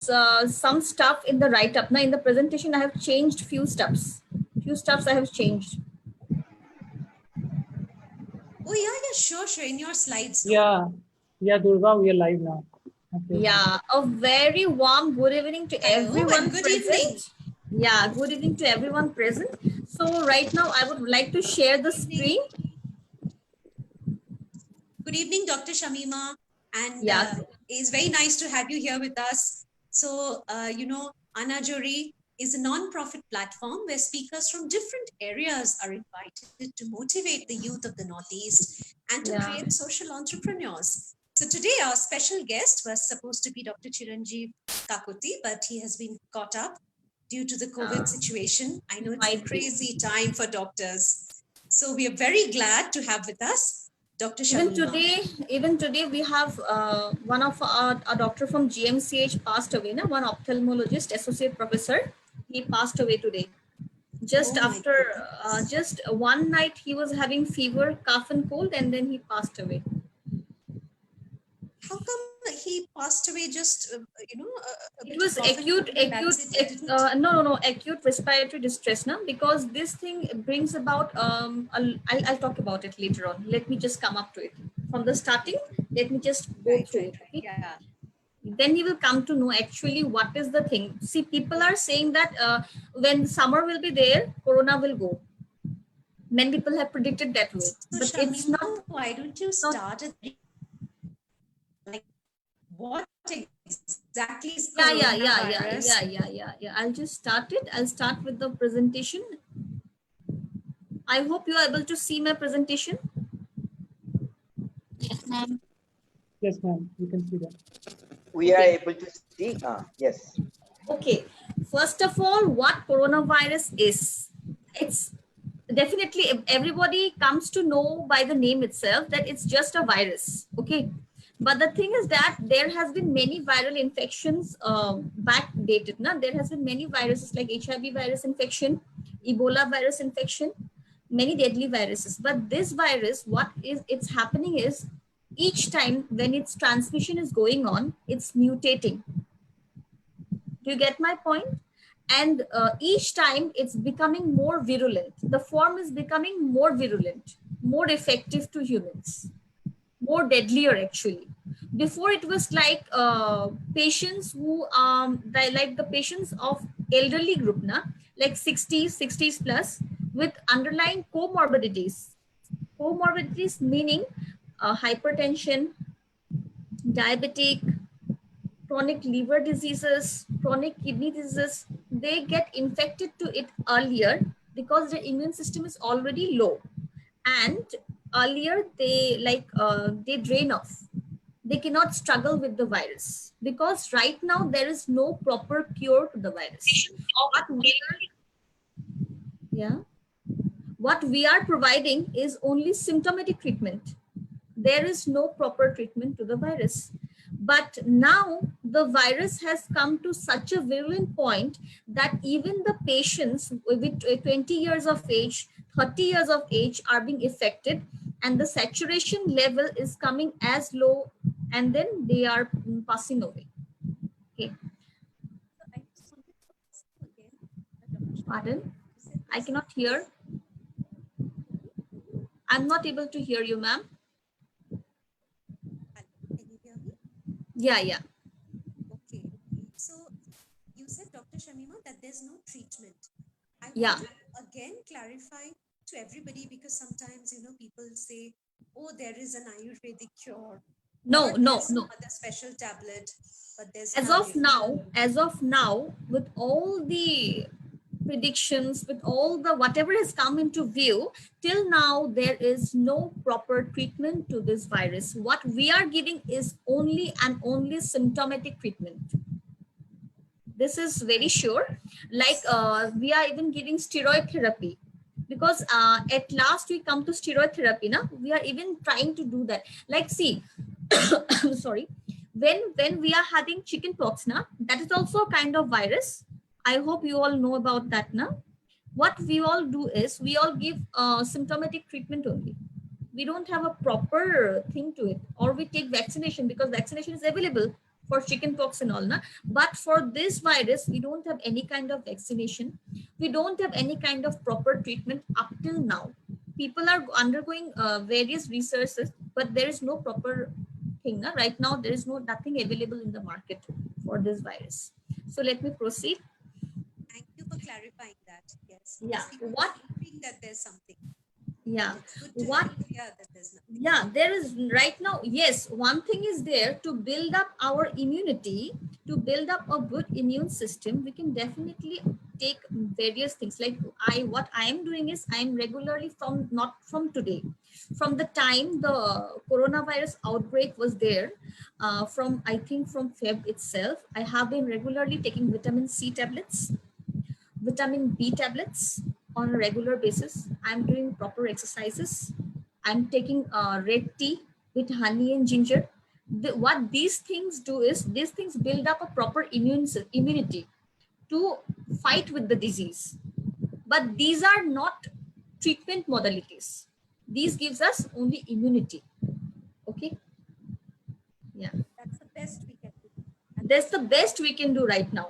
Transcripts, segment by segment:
some stuff in the write-up. Now in the presentation, I have changed few steps. Few steps I have changed. Oh yeah, sure. In your slides. No? Yeah, Durga, we are live now. Okay. Yeah, a very warm good evening to everyone good present. evening. Yeah, good evening to everyone present. So right now I would like to share the screen. Good evening, Dr. Shamima. And it's very nice to have you here with us. So, Anajuri is a non-profit platform where speakers from different areas are invited to motivate the youth of the Northeast and to create social entrepreneurs. So today our special guest was supposed to be Dr. Chiranjeev Kakuti, but he has been caught up due to the COVID situation. I know it's a crazy time for doctors. So we are very glad to have with us Dr. Shamima. Even today we have one of a doctor from GMCH passed away, one ophthalmologist, associate professor. He passed away today. Just after, just one night he was having fever, cough and cold, and then he passed away. How come he passed away? Just it was acute respiratory distress now, because this thing brings about I'll talk about it later on. Let me just come up to it from the starting. Let me just go through it. Okay? Yeah. Then you will come to know actually what is the thing. See, people are saying that when summer will be there, corona will go. Many people have predicted that way, but Shamima, it's not. Why don't you start at like what exactly is coronavirus? Yeah. I'll just start it. I'll start with the presentation. I hope you are able to see my presentation. Yes, ma'am. Yes, ma'am. You can see that. We are able to see. Yes. Okay. First of all, what coronavirus is? It's definitely everybody comes to know by the name itself that it's just a virus. Okay. But the thing is that there has been many viral infections backdated. There has been many viruses like HIV virus infection, Ebola virus infection, many deadly viruses. But this virus, what is it's happening is each time when its transmission is going on, it's mutating. Do you get my point? And each time it's becoming more virulent. The form is becoming more virulent, more effective to humans, more deadlier actually. Before it was like patients who like the patients of elderly group, like 60s plus, with underlying comorbidities. Comorbidities meaning hypertension, diabetic, chronic liver diseases, chronic kidney diseases. They get infected to it earlier because their immune system is already low, and earlier they drain off. They cannot struggle with the virus because right now there is no proper cure to the virus. What we are providing is only symptomatic treatment. There is no proper treatment to the virus. But now the virus has come to such a virulent point that even the patients with 20 years of age, 30 years of age are being affected, and the saturation level is coming as low, and then they are passing away. Okay. Pardon? I cannot hear. I'm not able to hear you, ma'am. Yeah. Okay. So you said, Dr. Shamima, that there's no treatment. I want to again clarify to everybody, because sometimes, people say, oh, there is an Ayurvedic cure. No. Other special tablet, but there's as of now, with all the predictions, with all the whatever has come into view, till now there is no proper treatment to this virus. What we are giving is only symptomatic treatment. This is very sure. Like we are even giving steroid therapy, because at last we come to steroid therapy. We are even trying to do that. Like, see, sorry, when we are having chicken pox, that is also a kind of virus. I hope you all know about that now. What we all do is we all give symptomatic treatment only. We don't have a proper thing to it, or we take vaccination because vaccination is available for chickenpox and all, na? But for this virus, we don't have any kind of vaccination. We don't have any kind of proper treatment up till now. People are undergoing various researches, but there is no proper thing. Na? Right now, there is nothing available in the market for this virus. So let me proceed. Thank you for clarifying that. Yes. Yeah. People What? think that there's something. Yeah. It's good to What? be clear that there's nothing. Yeah, there is right now. Yes, one thing is there to build up our immunity, to build up a good immune system. We can definitely take various things. Like what I am doing is I am regularly not from today, from the time the coronavirus outbreak was there, from I think from Feb itself, I have been regularly taking vitamin C tablets, vitamin B tablets on a regular basis. I'm doing proper exercises. I'm taking red tea with honey and ginger. What these things do is these things build up a proper immunity to fight with the disease. But these are not treatment modalities. These gives us only immunity. Okay. Yeah. That's the best we can do. That's the best we can do right now.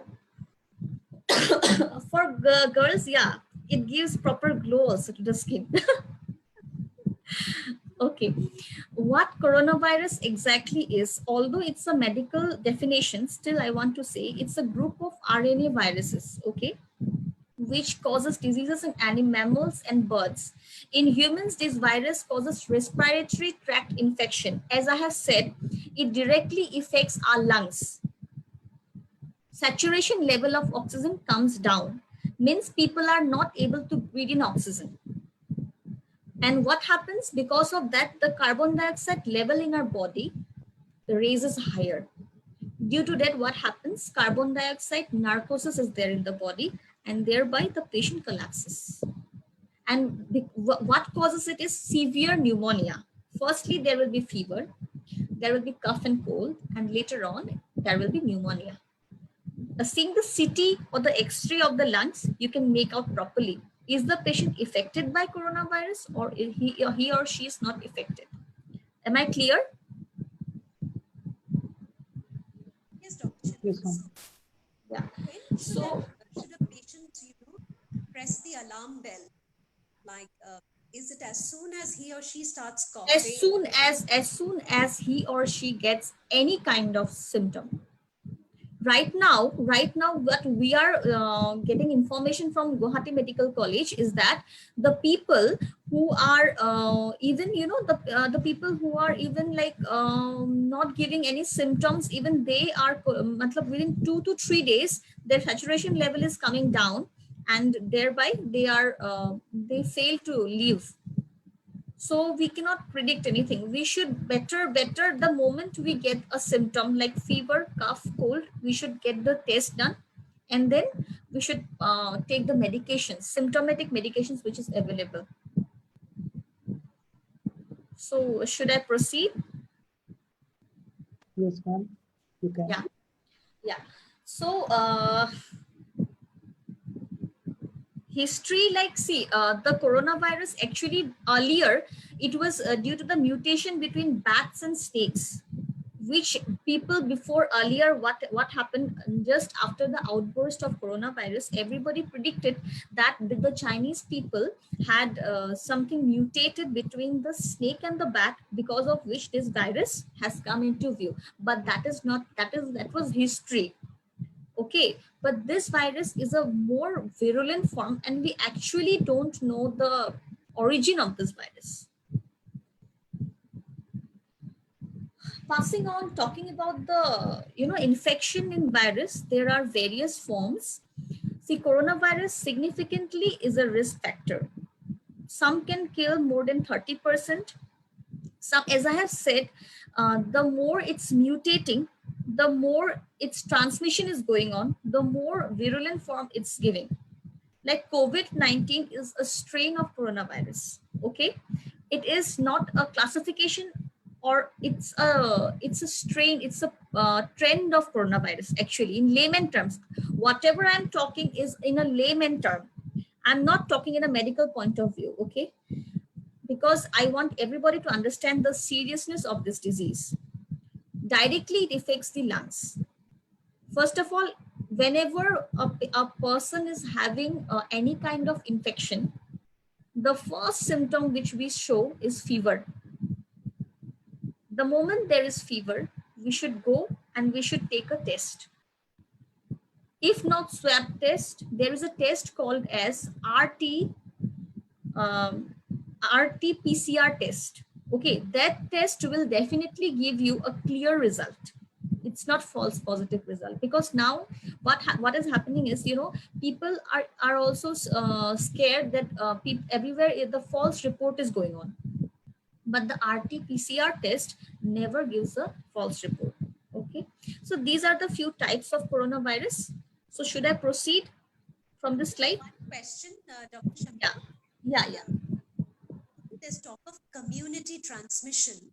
For girls, yeah, it gives proper glow also to the skin. Okay, what coronavirus exactly is, although it's a medical definition, still I want to say it's a group of RNA viruses, okay, which causes diseases in mammals and birds. In humans, this virus causes respiratory tract infection. As I have said, it directly affects our lungs. Saturation level of oxygen comes down, means people are not able to breathe in oxygen. And what happens because of that, the carbon dioxide level in our body raises higher. Due to that, what happens? Carbon dioxide narcosis is there in the body, and thereby the patient collapses. And what causes it is severe pneumonia. Firstly, there will be fever, there will be cough and cold, and later on, there will be pneumonia. Seeing the CT or the X-ray of the lungs, you can make out properly. Is the patient affected by coronavirus, or he or she is not affected? Am I clear? Yes, Dr. Yes, ma'am. Yeah. So should a patient, press the alarm bell? Like, is it as soon as he or she starts coughing? As soon as he or she gets any kind of symptom. Right now, what we are getting information from Guwahati Medical College is that the people who are even, the people who are even like not giving any symptoms, even they are within 2 to 3 days, their saturation level is coming down, and thereby they fail to live. So we cannot predict anything. We should better the moment we get a symptom like fever, cough, cold, we should get the test done, and then we should take the medications, symptomatic medications which is available. So should I proceed? Yes, ma'am. You can. Yeah. So history, like, see, the coronavirus actually earlier, it was due to the mutation between bats and snakes, which people before earlier, what happened just after the outburst of coronavirus, everybody predicted that the Chinese people had something mutated between the snake and the bat, because of which this virus has come into view. But that was history. Okay, but this virus is a more virulent form, and we actually don't know the origin of this virus. Passing on, talking about the infection in virus, there are various forms. See, coronavirus significantly is a risk factor. Some can kill more than 30%. Some, as I have said, the more it's mutating, the more its transmission is going on, the more virulent form it's giving. Like COVID-19 is a strain of coronavirus. Okay, it is not a classification, or it's a strain, it's a trend of coronavirus. Actually, in layman terms, whatever I'm talking is in a layman term. I'm not talking in a medical point of view. Okay, because I want everybody to understand the seriousness of this disease. directly it affects the lungs. First of all, whenever a person is having any kind of infection, the first symptom which we show is fever. The moment there is fever, we should go and we should take a test. If not swab test, there is a test called as RT-PCR test. Okay, that test will definitely give you a clear result. It's not false positive result, because now what is happening is, you know, people are also scared that everywhere the false report is going on, but the RT-PCR test never gives a false report. Okay, so these are the few types of coronavirus. So should I proceed from this slide? One question, Dr. Shamima. Yeah. There's talk of community transmission,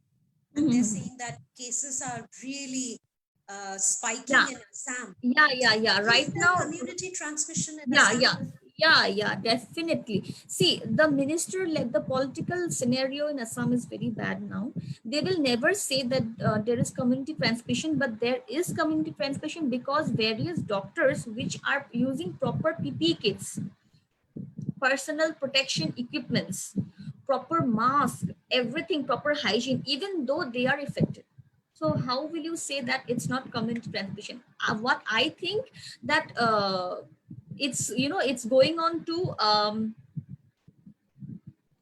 and they're saying that cases are really spiking in Assam. Yeah. Right now, community transmission in Assam? Yeah, definitely. See, the minister, like the political scenario in Assam is very bad now. They will never say that there is community transmission, but there is community transmission because various doctors which are using proper PPE kits, personal protection equipments, proper mask, everything, proper hygiene, even though they are affected. So how will you say that it's not community transmission? What I think that it's, you know, it's going on to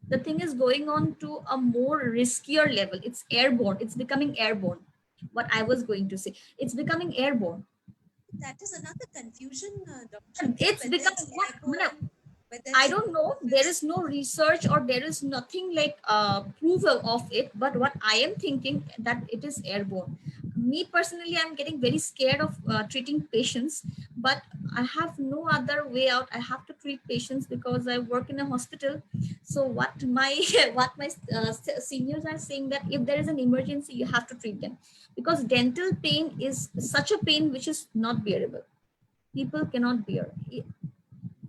the thing is going on to a more riskier level. It's airborne. It's becoming airborne. What I was going to say, it's becoming airborne. That is another confusion, Dr. It's becoming. I don't know. There is no research or there is nothing like approval of it. But what I am thinking that it is airborne. Me personally, I'm getting very scared of treating patients, but I have no other way out. I have to treat patients because I work in a hospital. So what my seniors are saying, that if there is an emergency, you have to treat them, because dental pain is such a pain which is not bearable. People cannot bear.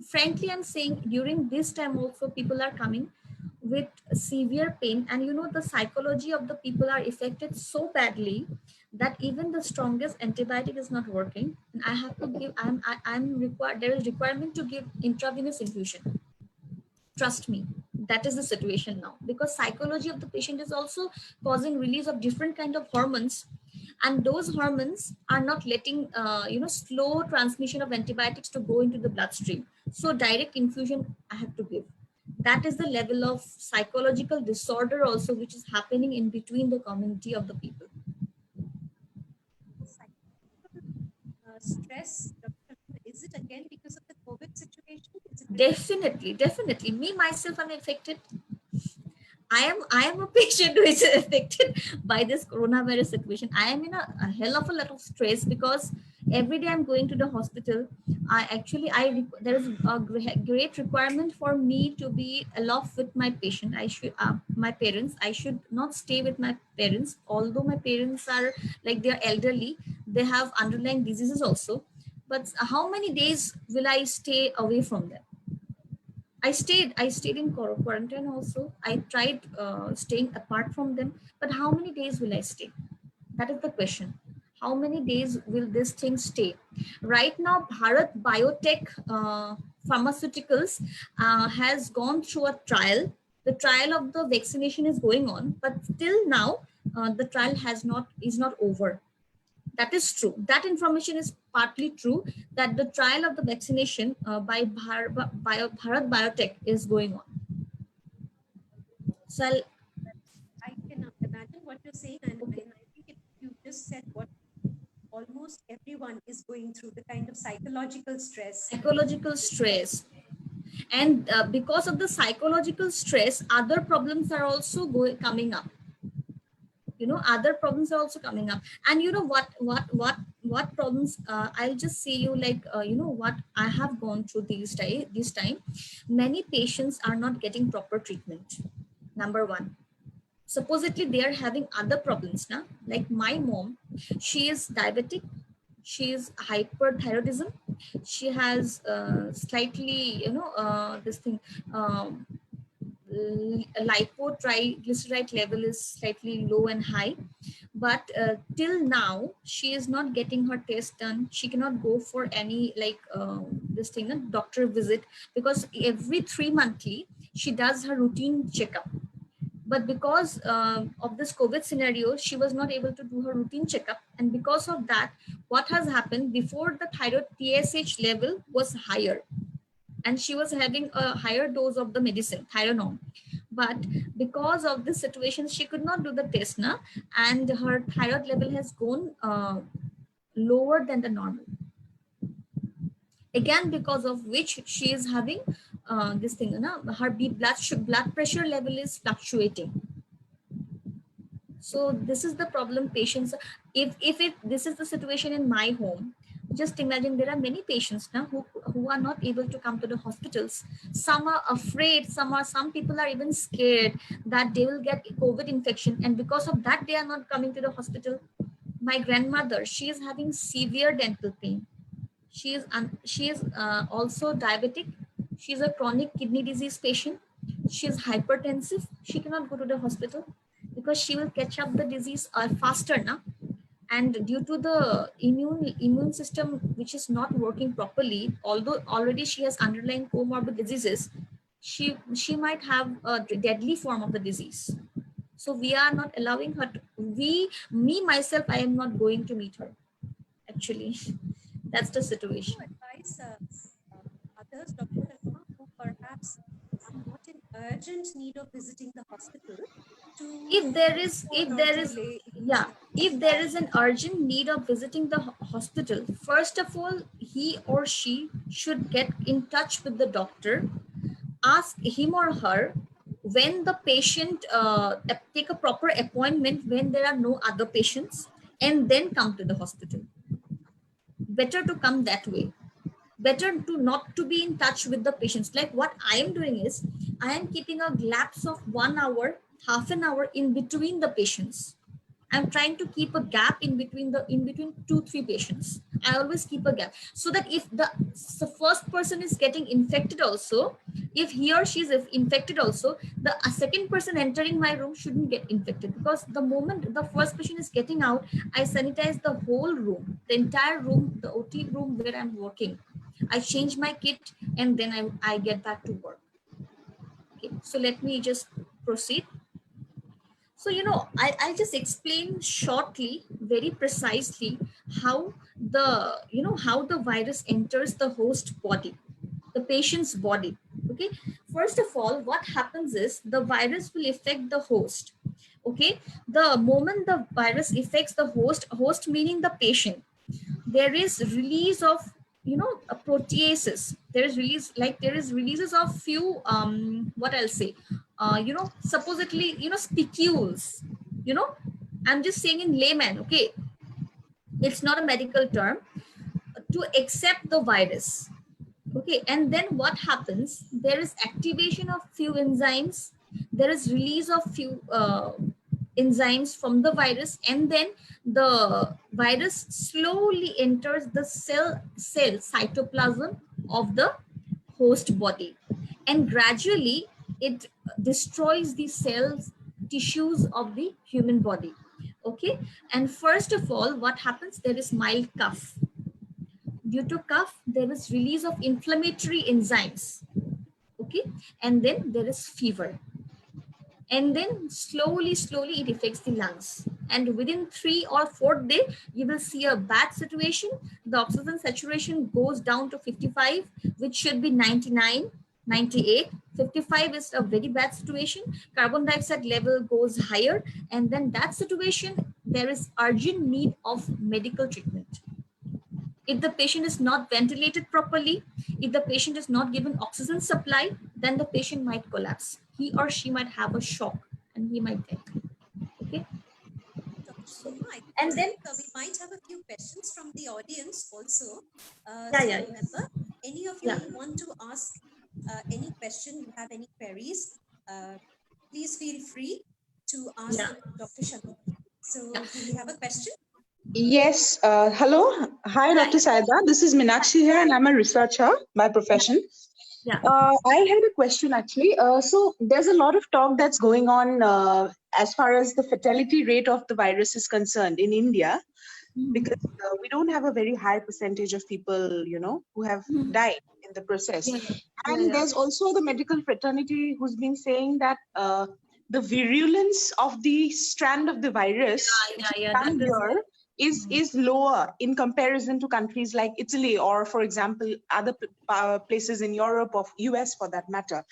Frankly, I'm saying during this time also people are coming with severe pain, and you know, the psychology of the people are affected so badly that even the strongest antibiotic is not working, and I have to give, I'm required, there is requirement to give intravenous infusion. Trust me, that is the situation now, because psychology of the patient is also causing release of different kind of hormones, and those hormones are not letting you know, slow transmission of antibiotics to go into the bloodstream. So direct infusion I have to give. That is the level of psychological disorder also which is happening in between the community of the people. Stress, is it again because of the COVID situation? Definitely. Me myself, I'm affected. I am a patient who is affected by this coronavirus situation. I am in a hell of a lot of stress because every day I'm going to the hospital. There is a great requirement for me to be alone with my patient. My parents. I should not stay with my parents, although my parents are like, they're elderly. They have underlying diseases also. But how many days will I stay away from them? I stayed in quarantine also. I tried staying apart from them, but how many days will I stay? That is the question. How many days will this thing stay? Right now, Bharat Biotech Pharmaceuticals has gone through a trial. The trial of the vaccination is going on, but till now, the trial is not over. That is true. That information is partly true, that the trial of the vaccination by Bharat Biotech is going on. So I can imagine what you're saying, and I think you just said what almost everyone is going through, the kind of psychological stress. And because of the psychological stress, other problems are also coming up. You know, other problems are also coming up. And you know what problems, I'll just say you, like you know, what I have gone through this time, many patients are not getting proper treatment. Number one, supposedly they are having other problems now. Like my mom, she is diabetic, she is hyperthyroidism, she has slightly, you know, this thing, lipotriglyceride level is slightly low and high, but till now she is not getting her test done. She cannot go for any like this thing, a doctor visit, because every 3 monthly she does her routine checkup. But because of this COVID scenario, she was not able to do her routine checkup. And because of that, what has happened, before the thyroid TSH level was higher, and she was having a higher dose of the medicine, Tylenol. But because of this situation, she could not do the test now, and her thyroid level has gone lower than the normal. Again, because of which she is having this thing, her blood pressure level is fluctuating. So this is the problem patients, if this is the situation in my home, just imagine there are many patients now who are not able to come to the hospitals. Some are afraid, some people are even scared that they will get COVID infection, and because of that they are not coming to the hospital. My grandmother, she is having severe dental pain. She is also diabetic. She is a chronic kidney disease patient. She is hypertensive. She cannot go to the hospital because she will catch up the disease faster now. And due to the immune system which is not working properly, although already she has underlying comorbid diseases, she might have a deadly form of the disease. So we are not allowing her to, me myself, I am not going to meet her, actually. That's the situation. Advise others, Dr. Sharma, who perhaps are not in urgent need of visiting the hospital, to if there is an urgent need of visiting the hospital, first of all, he or she should get in touch with the doctor, ask him or her when the patient take a proper appointment when there are no other patients, and then come to the hospital. Better to come that way. Better to not to be in touch with the patients. Like what I am doing is, I am keeping a lapse of 1 hour, half an hour in between the patients. I'm trying to keep a gap in between 2-3 patients. I always keep a gap, so that if the first person is getting infected also, if he or she is infected also, the second person entering my room shouldn't get infected, because the moment the first patient is getting out, I sanitize the whole room, the entire room, the OT room where I'm working. I change my kit, and then I get back to work. Okay, so let me just proceed. So, I just explain shortly, very precisely, how the virus enters the host body, the patient's body. Okay. First of all, what happens is the virus will affect the host. Okay. The moment the virus affects the host meaning the patient, there is release of proteases. There is releases of few what I'll say, supposedly spicules. I'm just saying in layman. Okay, it's not a medical term, to accept the virus. Okay, and then what happens, there is activation of few enzymes, there is release of few enzymes from the virus, and then the virus slowly enters the cell cytoplasm of the host body, and gradually it destroys the cells, tissues of the human body. Okay, and first of all, what happens, there is mild cough. Due to cough, there is release of inflammatory enzymes. Okay, and then there is fever, and then slowly it affects the lungs, and within 3 or 4 days you will see a bad situation. The oxygen saturation goes down to 55, which should be 99, 98. 55 is a very bad situation. Carbon dioxide level goes higher, and then that situation, there is urgent need of medical treatment. If the patient is not ventilated properly, if the patient is not given oxygen supply, then the patient might collapse. He or she might have a shock, and he might die. Okay. And then we might have a few questions from the audience also. Remember, any of you want to ask any question, you have any queries, please feel free to ask Dr. Sharma. So do we have a question? Yes. Hello. Hi, Dr. Saida. This is Meenakshi here, and I'm a researcher by profession. Yeah. I had a question actually. So there's a lot of talk that's going on as far as the fatality rate of the virus is concerned in India, because we don't have a very high percentage of people, who have died in the process. Yeah. And there's also the medical fraternity who's been saying that the virulence of the strand of the virus which has That come is. here is lower in comparison to countries like Italy or, for example, other places in Europe or US for that matter.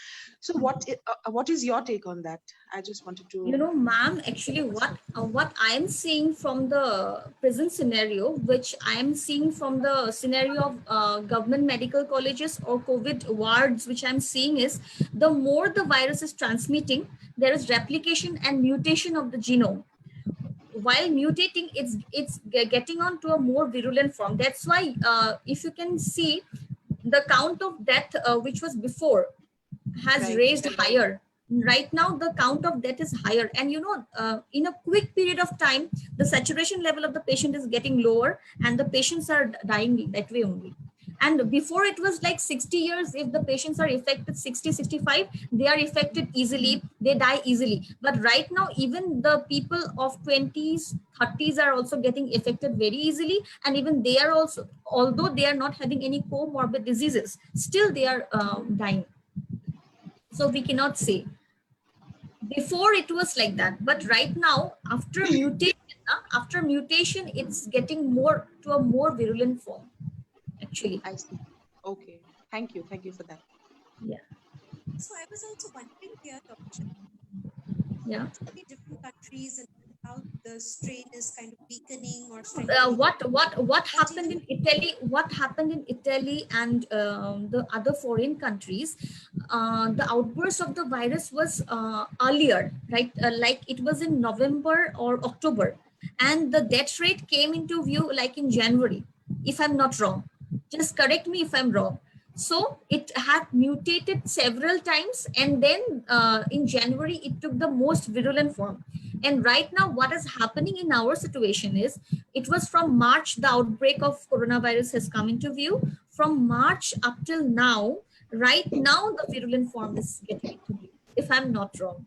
So what is your take on that? I just wanted to. Ma'am, actually what I am seeing from the present scenario, which I am seeing from the scenario of government medical colleges or COVID wards, which I'm seeing is the more the virus is transmitting, there is replication and mutation of the genome. While mutating, it's getting on to a more virulent form. That's why if you can see the count of death which was before has Right. raised higher. Right now the count of death is higher, and in a quick period of time the saturation level of the patient is getting lower and the patients are dying that way only. And before it was like 60 years, if the patients are affected 60-65, they are affected easily, they die easily. But right now even the people of 20s 30s are also getting affected very easily, and even they are also, although they are not having any comorbid diseases, still they are dying. So we cannot say. Before it was like that, but right now after mutation, it's getting more to a more virulent form, actually. I see. Okay. Thank you. Thank you for that. Yeah. So I was also wondering here, Dr. Yeah. Many different countries and how the strain is kind of weakening or strengthening. What happened in Italy? What happened in Italy and the other foreign countries? The outburst of the virus was earlier, right? Like it was in November or October, and the death rate came into view like in January, if I'm not wrong. Just correct me if I'm wrong. So it had mutated several times, and then in January it took the most virulent form. And right now what is happening in our situation is, it was from March the outbreak of coronavirus has come into view. From March up till now, right now the virulent form is getting into view, if I'm not wrong.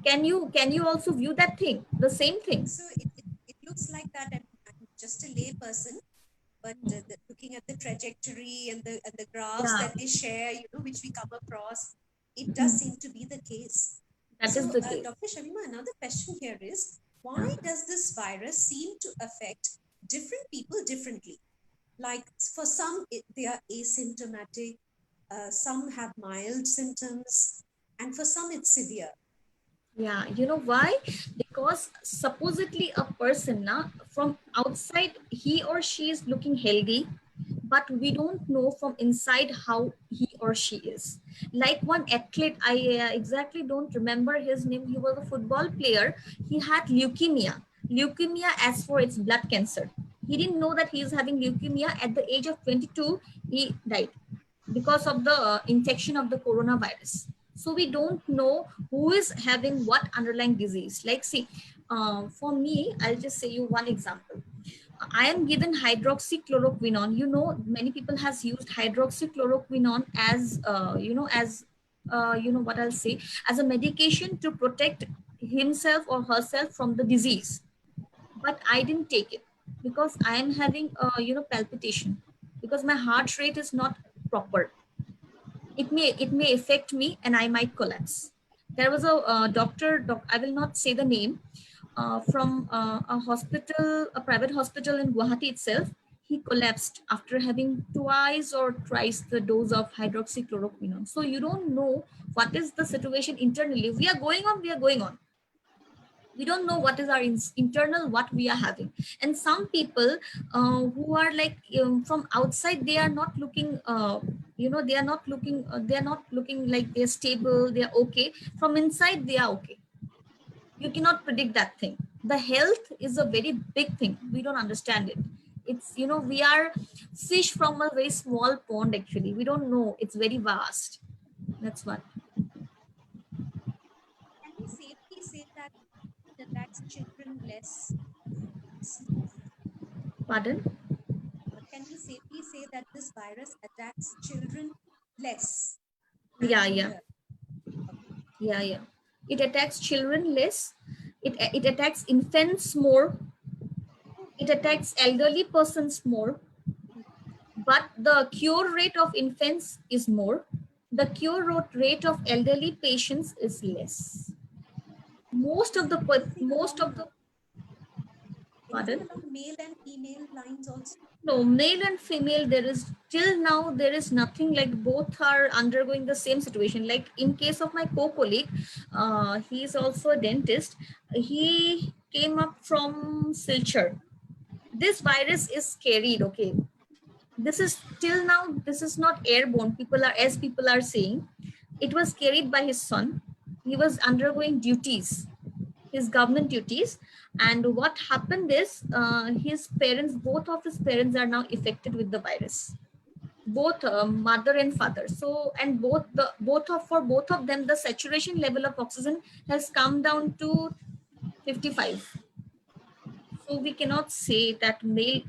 Can you also view that thing, the same thing? So it looks like that. I'm just a lay person, but looking at the trajectory and the graphs Yeah, that they share, which we come across, it does seem to be the case. that is So, the case. Dr. Shamima, another question here is, why Yeah. does this virus seem to affect different people differently? Like for some, they are asymptomatic, some have mild symptoms, and for some it's severe. Yeah, you know why? Because supposedly a person from outside, he or she is looking healthy, but we don't know from inside how he or she is. Like one athlete, I exactly don't remember his name. He was a football player. He had leukemia. Leukemia as for its blood cancer. He didn't know that he is having leukemia. At the age of 22, he died because of the infection of the coronavirus. So we don't know who is having what underlying disease. Like, see, for me, I'll just say you one example. I am given hydroxychloroquine. Many people has used hydroxychloroquine as, what I'll say, as a medication to protect himself or herself from the disease. But I didn't take it because I am having, palpitation, because my heart rate is not proper. It may affect me and I might collapse. There was a I will not say the name, from a hospital, a private hospital in Guwahati itself. He collapsed after having twice or thrice the dose of hydroxychloroquine. So you don't know what is the situation internally. We are going on. We don't know what is our internal, what we are having. And some people who are like, from outside, they are not looking, they are not looking like they're stable, they're okay. From inside they are okay. You cannot predict that thing. The health is a very big thing, we don't understand it. It's, we are fish from a very small pond. Actually, we don't know, it's very vast. That's what. Can we safely say that it attacks children less? Pardon? Can we safely say that this virus attacks children less? Yeah, And, yeah, yeah, yeah. It attacks children less. It attacks infants more. It attacks elderly persons more. But the cure rate of infants is more. The rate of elderly patients is less. Most of the anything pardon. along male and female lines also? No, male and female, there is till now, there is nothing, like both are undergoing the same situation. Like in case of my co-colleague, he is also a dentist. He came up from Silchar. This virus is carried, okay. This is till now, this is not airborne. People are saying, it was carried by his son. He was undergoing duties, his government duties, and what happened is his parents, both of his parents are now affected with the virus, both mother and father. So, and for both of them, the saturation level of oxygen has come down to 55. So we cannot say that male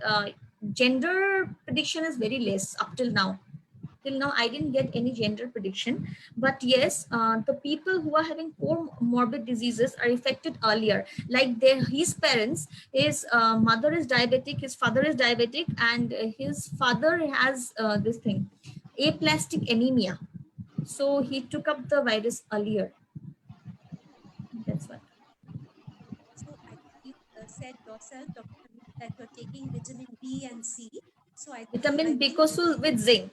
gender prediction is very less up till now. Till now I didn't get any gender prediction, but yes, the people who are having comorbid diseases are affected earlier, like his parents, his mother is diabetic, his father is diabetic, and his father has this thing, aplastic anemia, so he took up the virus earlier. That's what. So I think you said yourself, Dr. Hamid, that you're taking vitamin B and C. So I Vitamin think Bicosul with zinc.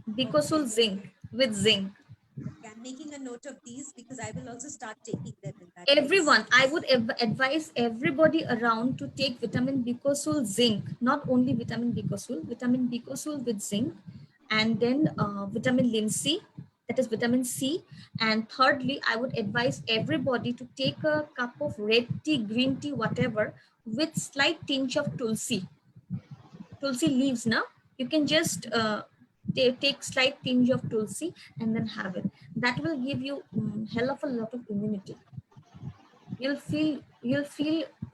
okay, Bicosul zinc with zinc. okay, I'm making a note of these because I will also start taking them in that case. Everyone, I would advise everybody around to take vitamin Bicosul zinc, not only vitamin Bicosul with zinc, and then vitamin Lindsay, that is vitamin C. And thirdly, I would advise everybody to take a cup of red tea, green tea, whatever, with slight tinge of tulsi leaves. Now you can just take slight tinge of tulsi and then have it. That will give you hell of a lot of immunity. You'll feel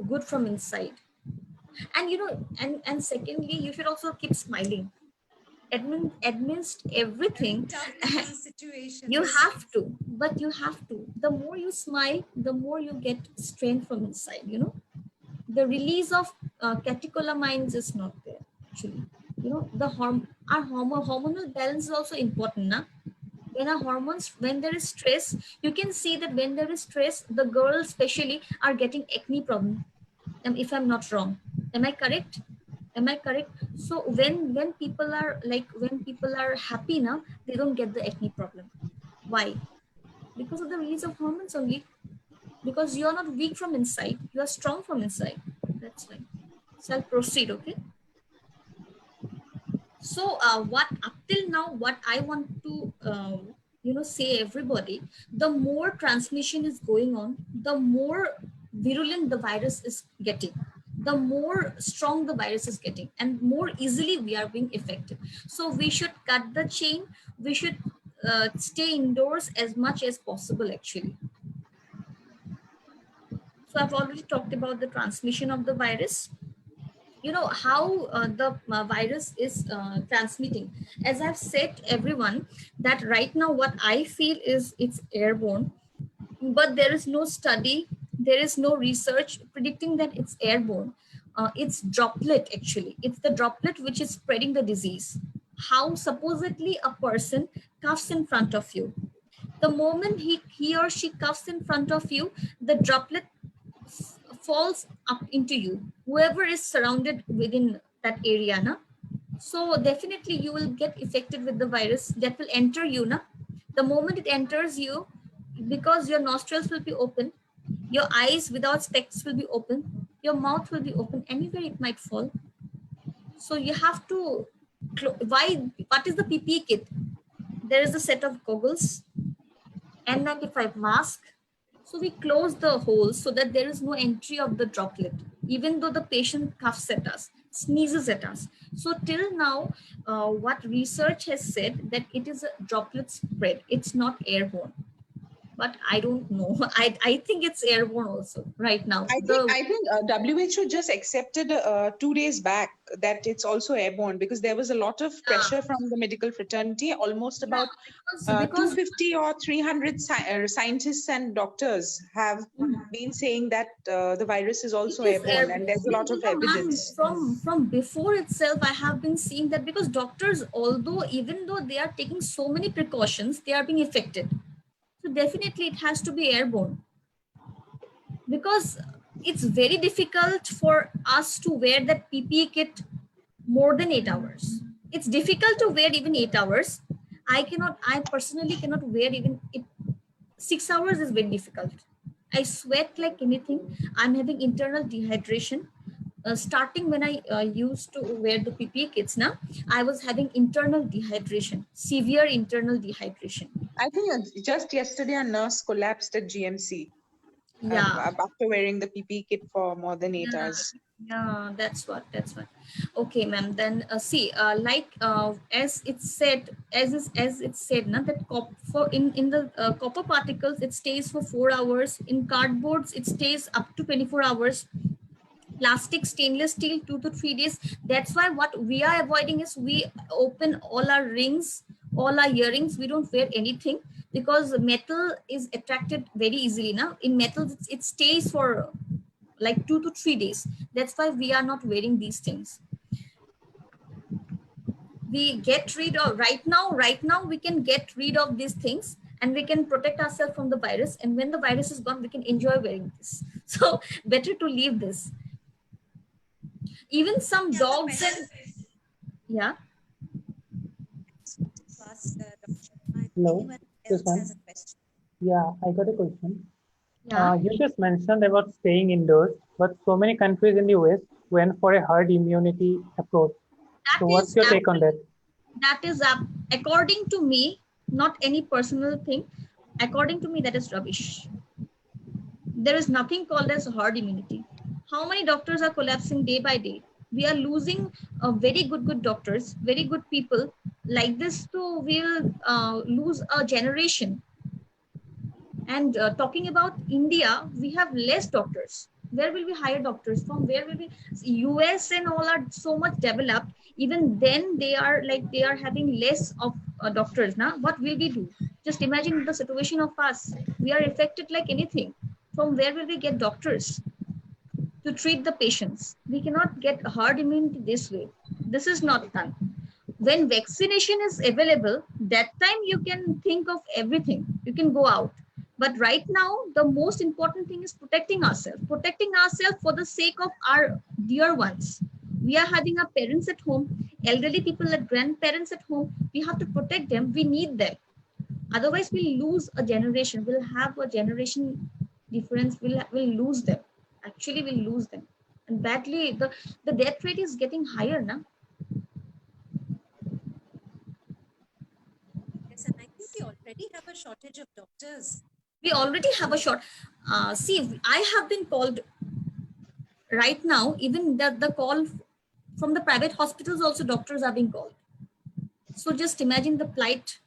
good from inside. And and secondly, you should also keep smiling amidst Very everything. tough in these You situations. have to, but you have to. The more you smile, the more you get strength from inside. The release of catecholamines is not there actually. The our hormonal balance is also important, na? When our hormones, when there is stress, you can see that when there is stress, the girls especially are getting acne problem. If I'm not wrong, am I correct? So when people are happy now, they don't get the acne problem. Why? Because of the release of hormones only. Because you are not weak from inside, you are strong from inside. That's why. So I'll proceed, okay? So what up till now, what I want to say everybody, the more transmission is going on, the more virulent the virus is getting, the more strong the virus is getting, and more easily we are being affected. So we should cut the chain. We should stay indoors as much as possible actually. So I've already talked about the transmission of the virus. How the virus is transmitting. As I've said everyone, that right now what I feel is it's airborne, but there is no study, there is no research predicting that it's airborne. It's droplet actually. It's the droplet which is spreading the disease. How supposedly a person coughs in front of you. The moment he or she coughs in front of you, the droplet falls up into you, whoever is surrounded within that area, na? So definitely you will get affected with the virus that will enter you, na? The moment it enters you, because your nostrils will be open, your eyes without specs will be open, your mouth will be open, anywhere it might fall. So you have to what is the PPE kit? There is a set of goggles, N95 mask. So we close the holes so that there is no entry of the droplet, even though the patient coughs at us, sneezes at us. So till now, what research has said that it is a droplet spread. It's not airborne. but I don't know. I think it's airborne also right now. I think WHO just accepted 2 days back that it's also airborne, because there was a lot of pressure from the medical fraternity. Almost about because 250 or 300 scientists and doctors have been saying that the virus is also it is airborne, and there's a lot of evidence. from before itself, I have been seeing that, because doctors, even though they are taking so many precautions, they are being affected. So definitely it has to be airborne, because it's very difficult for us to wear that PPE kit more than 8 hours. It's difficult to wear even 8 hours. I personally cannot wear even 6 hours is very difficult. I sweat like anything. I'm having internal dehydration. Starting when I used to wear the PPE kits, now I was having internal dehydration, severe internal dehydration. I think just yesterday a nurse collapsed at GMC. Yeah. After wearing the PPE kit for more than 8 hours. Yeah, that's what. Okay, ma'am. Then as it's said, as it's said, na, that in the copper particles, it stays for 4 hours. In cardboards, it stays up to 24 hours. Plastic, stainless steel, 2 to 3 days. That's why what we are avoiding is, we open all our rings, all our earrings. We don't wear anything, because metal is attracted very easily. Now in metal, it stays for like 2 to 3 days. That's why we are not wearing these things. We get rid of right now we can get rid of these things, and we can protect ourselves from the virus. And when the virus is gone, we can enjoy wearing this. So better to leave this. Even some dogs and Hello, Anyone else this one. has a question? Yeah, I got a question. yeah, You just mentioned about staying indoors, but so many countries in the West went for a herd immunity approach. So what's your take on that? that is according to me, not any personal thing. According to me, that is rubbish. There is nothing called as herd immunity. How many doctors are collapsing day by day? We are losing very good doctors, very good people like this. So we'll lose a generation. And talking about India, we have less doctors. Where will we hire doctors from? Where will we? US and all are so much developed. Even then, they are having less of doctors. Now, what will we do? Just imagine the situation of us. We are affected like anything. From where will we get doctors to treat the patients? We cannot get herd immunity this way. This is not done. When vaccination is available, that time you can think of everything. You can go out. But right now, the most important thing is protecting ourselves for the sake of our dear ones. We are having our parents at home, elderly people and grandparents at home. We have to protect them. We need them. Otherwise, we'll lose a generation. We'll have a generation difference. We'll lose them. Actually, we'll lose them. And badly, the death rate is getting higher now. Yes, and I think we already have a shortage of doctors. We already have a short. See, I have been called right now. Even the call from the private hospitals also, doctors are being called. So just imagine the plight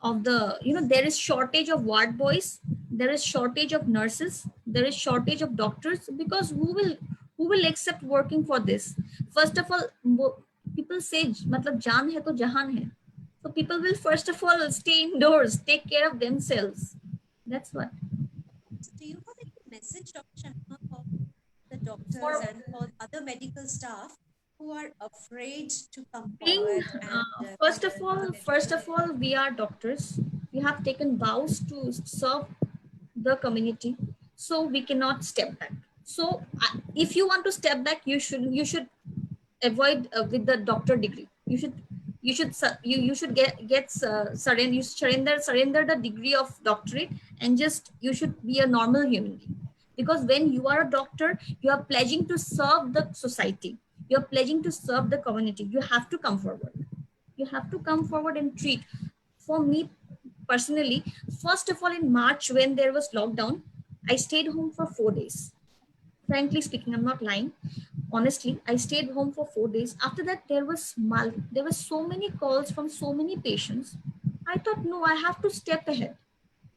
of the, there is shortage of ward boys, there is shortage of nurses, there is shortage of doctors, because who will accept working for this? First of all, people say, matlab jaan hai to jahan hai. So people will first of all stay indoors, take care of themselves. That's what. So do you have any message, Dr. Sharma, for the doctors and for other medical staff who are afraid to come forward? And, first of all, we are doctors. We have taken vows to serve the community, so we cannot step back. So if you want to step back, you should avoid with the doctor degree. You should surrender the degree of doctorate, and just you should be a normal human being. Because when you are a doctor, you are pledging to serve the society. You're pledging to serve the community. You have to come forward. You have to come forward and treat. For me personally, first of all, in March, when there was lockdown, I stayed home for 4 days. Frankly speaking, I'm not lying. Honestly, I stayed home for 4 days. After that, there were so many calls from so many patients. I thought, no, I have to step ahead.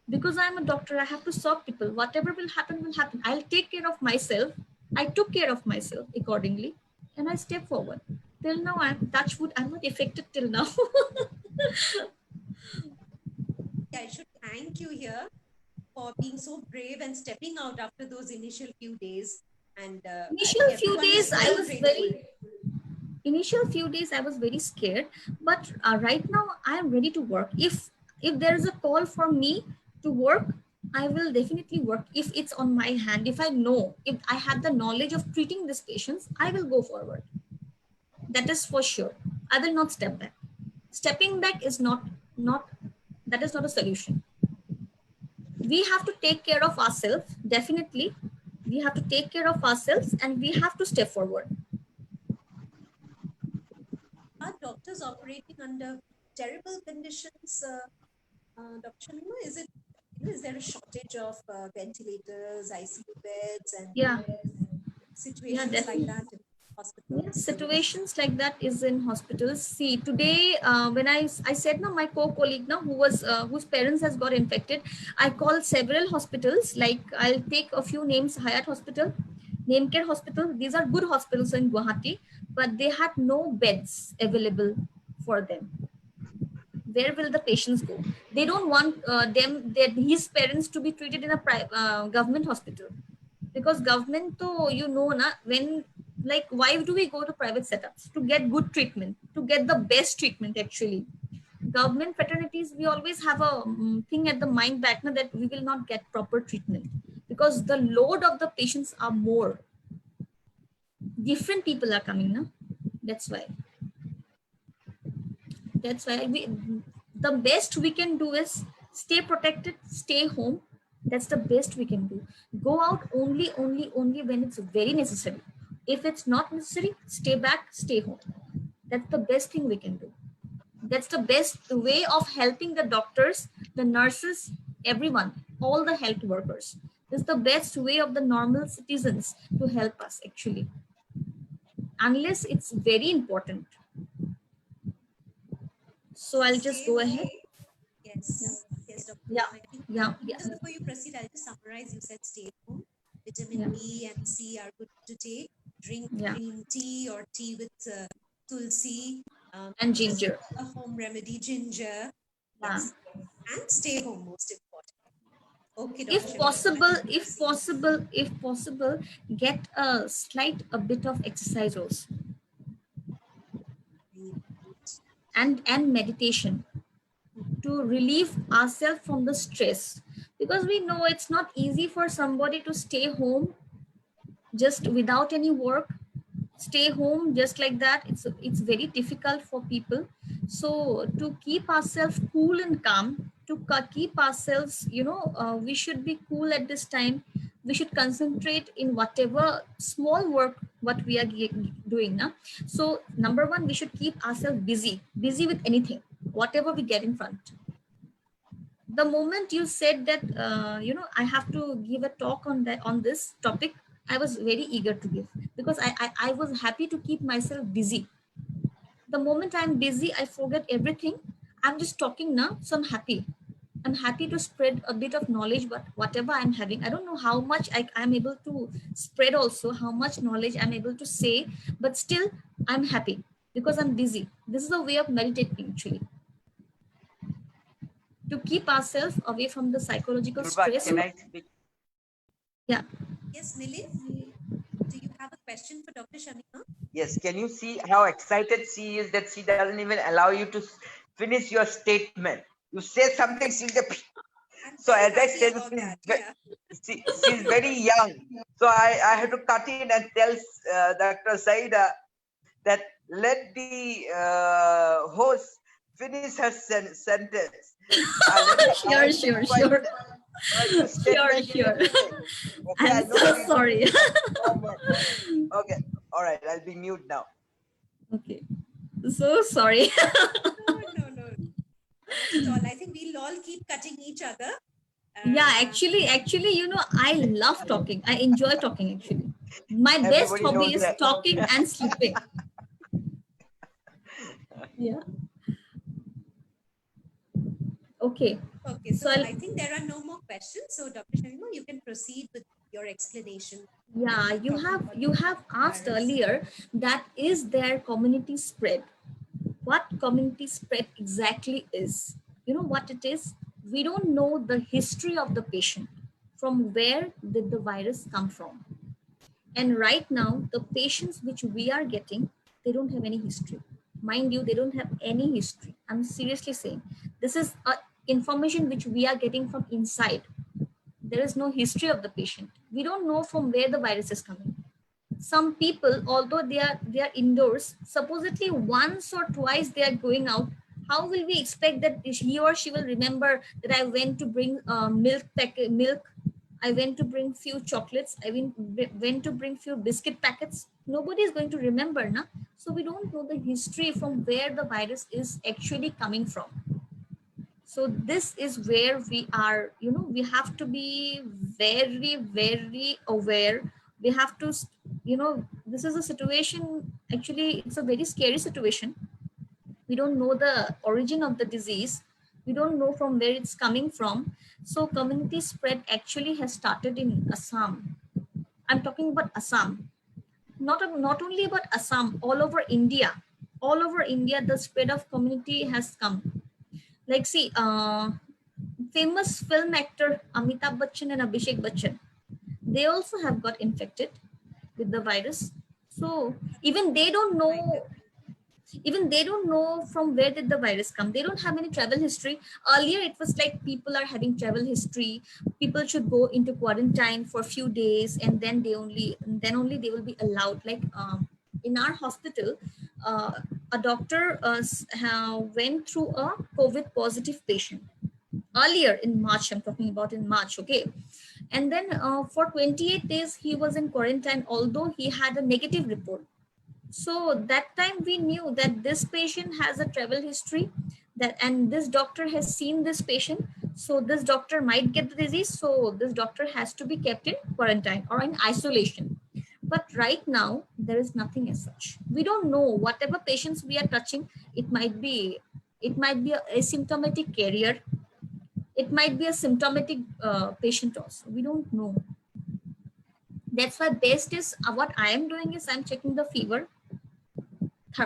Because I'm a doctor, I have to serve people. Whatever will happen, will happen. I'll take care of myself. I took care of myself accordingly, and I step forward. Till now, I'm touch wood. I'm not affected till now. I should thank you here for being so brave and stepping out after those initial few days. And Initial few everyone is days, I so was grateful. very scared, but right now I am ready to work. If there is a call for me to work, I will definitely work. If it's on my hand, if I have the knowledge of treating these patients, I will go forward. That is for sure. I will not step back. Stepping back is not that is not a solution. We have to take care of ourselves. Definitely, we have to take care of ourselves, and we have to step forward. Are doctors operating under terrible conditions, Dr. Shamima? Is there a shortage of ventilators, ICU beds, and situations like definitely. that in hospitals? Yes, situations like that is in hospitals. See, today when I said now, my co-colleague now whose parents has got infected, I called several hospitals. Like, I'll take a few names: Hayat Hospital, Namecare Hospital. These are good hospitals in Guwahati, but they had no beds available for them. Where will the patients go? They don't want his parents to be treated in a government hospital, because government, when, like, why do we go to private setups? To get good treatment, to get the best treatment. Actually, government fraternities, we always have a thing at the mind back now that we will not get proper treatment, because the load of the patients are more. Different people are coming now. That's why the best we can do is stay protected, stay home. That's the best we can do. Go out only when it's very necessary. If it's not necessary, stay back, stay home. That's the best thing we can do. That's the best way of helping the doctors, the nurses, everyone, all the health workers. This is the best way of the normal citizens to help us, actually, unless it's very important. So I'll just go ahead. Yes, Dr. Yeah. I think Yeah. just before you proceed, I'll just summarize. You said stay home. Vitamin B and C are good to take. Drink green tea or tea with tulsi. And ginger. A home remedy, ginger. Yeah. Yes. And stay home, most important. Okay, Dr. If Shamima, possible, get a bit of exercise also, and meditation, to relieve ourselves from the stress, because we know it's not easy for somebody to stay home just without any work. Stay home just like that, it's very difficult for people. So to keep ourselves cool and calm, to keep ourselves, we should be cool at this time. We should concentrate in whatever small work what we are doing now. So number one, we should keep ourselves busy with anything, whatever we get in front. The moment you said that I have to give a talk on this topic, I was very eager to give, because I was happy to keep myself busy. The moment I'm busy, I forget everything. I'm just talking now, so I'm happy. I'm happy to spread a bit of knowledge, but whatever I'm having, I don't know how much I'm able to spread also, how much knowledge I'm able to say, but still I'm happy because I'm busy. This is a way of meditating, actually, to keep ourselves away from the psychological stress. Can I speak? Yeah. Yes, Milind, do you have a question for Dr. Shamima? Yes, can you see how excited she is that she doesn't even allow you to finish your statement? You say something, she's so as I said, she's very young. So I had to cut in and tell Dr. Saida that let the host finish her sentence. Sure. Sure. Okay, I'm so sorry. Okay, all right, I'll be mute now. Okay, so sorry. No. Not at all. I think we'll all keep cutting each other. Yeah, actually, I love talking. I enjoy talking, actually. My best hobby is talking and sleeping. Yeah. Okay. Okay, so So I think there are no more questions. So Dr. Shamima, you can proceed with your explanation. yeah, and you talking have about you the have asked virus. earlier that is there community spread. What community spread exactly is? You know what it is? We don't know the history of the patient. From where did the virus come from? And right now, the patients which we are getting, they don't have any history. Mind you, they don't have any history. I'm seriously saying this is information which we are getting from inside. There is no history of the patient. We don't know from where the virus is coming. Some people, although they are indoors, supposedly once or twice they are going out. How will we expect that he or she will remember that I went to bring milk, I went to bring few chocolates, went to bring few biscuit packets? Nobody is going to remember, na? So we don't know the history from where the virus is actually coming from. So this is where we are, we have to be very, very aware. We have to, this is a situation, actually it's a very scary situation. We don't know the origin of the disease. We don't know from where it's coming from. So community spread actually has started in Assam. I'm talking about Assam. Not only about Assam, all over India the spread of community has come. Like, see, famous film actor Amitabh Bachchan and Abhishek Bachchan, they also have got infected with the virus. So even they don't know, from where did the virus come. They don't have any travel history. Earlier it was like people are having travel history, people should go into quarantine for a few days, and then only they will be allowed. Like, in our hospital, uh, a doctor went through a COVID positive patient earlier in March. I'm talking about in March, okay? And then for 28 days he was in quarantine, although he had a negative report. So that time we knew that this patient has a travel history, and this doctor has seen this patient. So this doctor might get the disease. So this doctor has to be kept in quarantine or in isolation. But right now there is nothing as such. We don't know whatever patients we are touching. It might be a asymptomatic carrier. It might be a symptomatic patient also. We don't know. That's why best is what I am doing is I'm checking the fever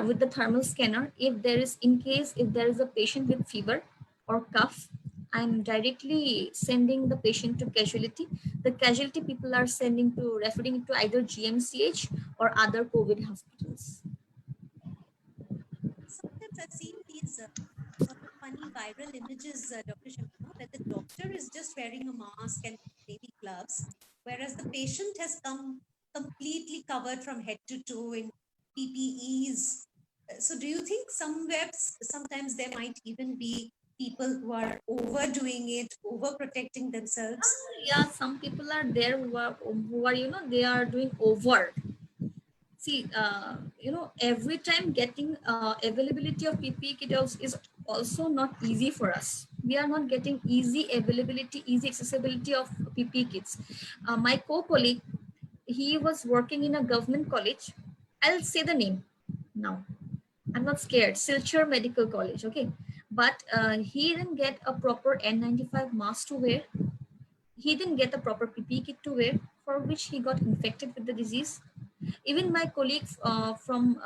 with the thermal scanner. If there is, in case if there is a patient with fever or cough, I'm directly sending the patient to casualty. The casualty people are referring it to either GMCH or other COVID hospitals. Sometimes I've seen these sort of funny viral images, Dr. Shamima, where the doctor is just wearing a mask and maybe gloves, whereas the patient has come completely covered from head to toe in PPEs. So do you think sometimes there might even be people who are overdoing it, overprotecting themselves? Yeah, some people are there who are they are doing over. See, every time getting availability of PPE kit is also not easy for us. We are not getting easy availability, easy accessibility of PPE kits. My co-colleague, he was working in a government college. I'll say the name now. I'm not scared. Silchar Medical College, okay? But he didn't get a proper N95 mask to wear. He didn't get a proper PPE kit to wear, for which he got infected with the disease. Even my colleague from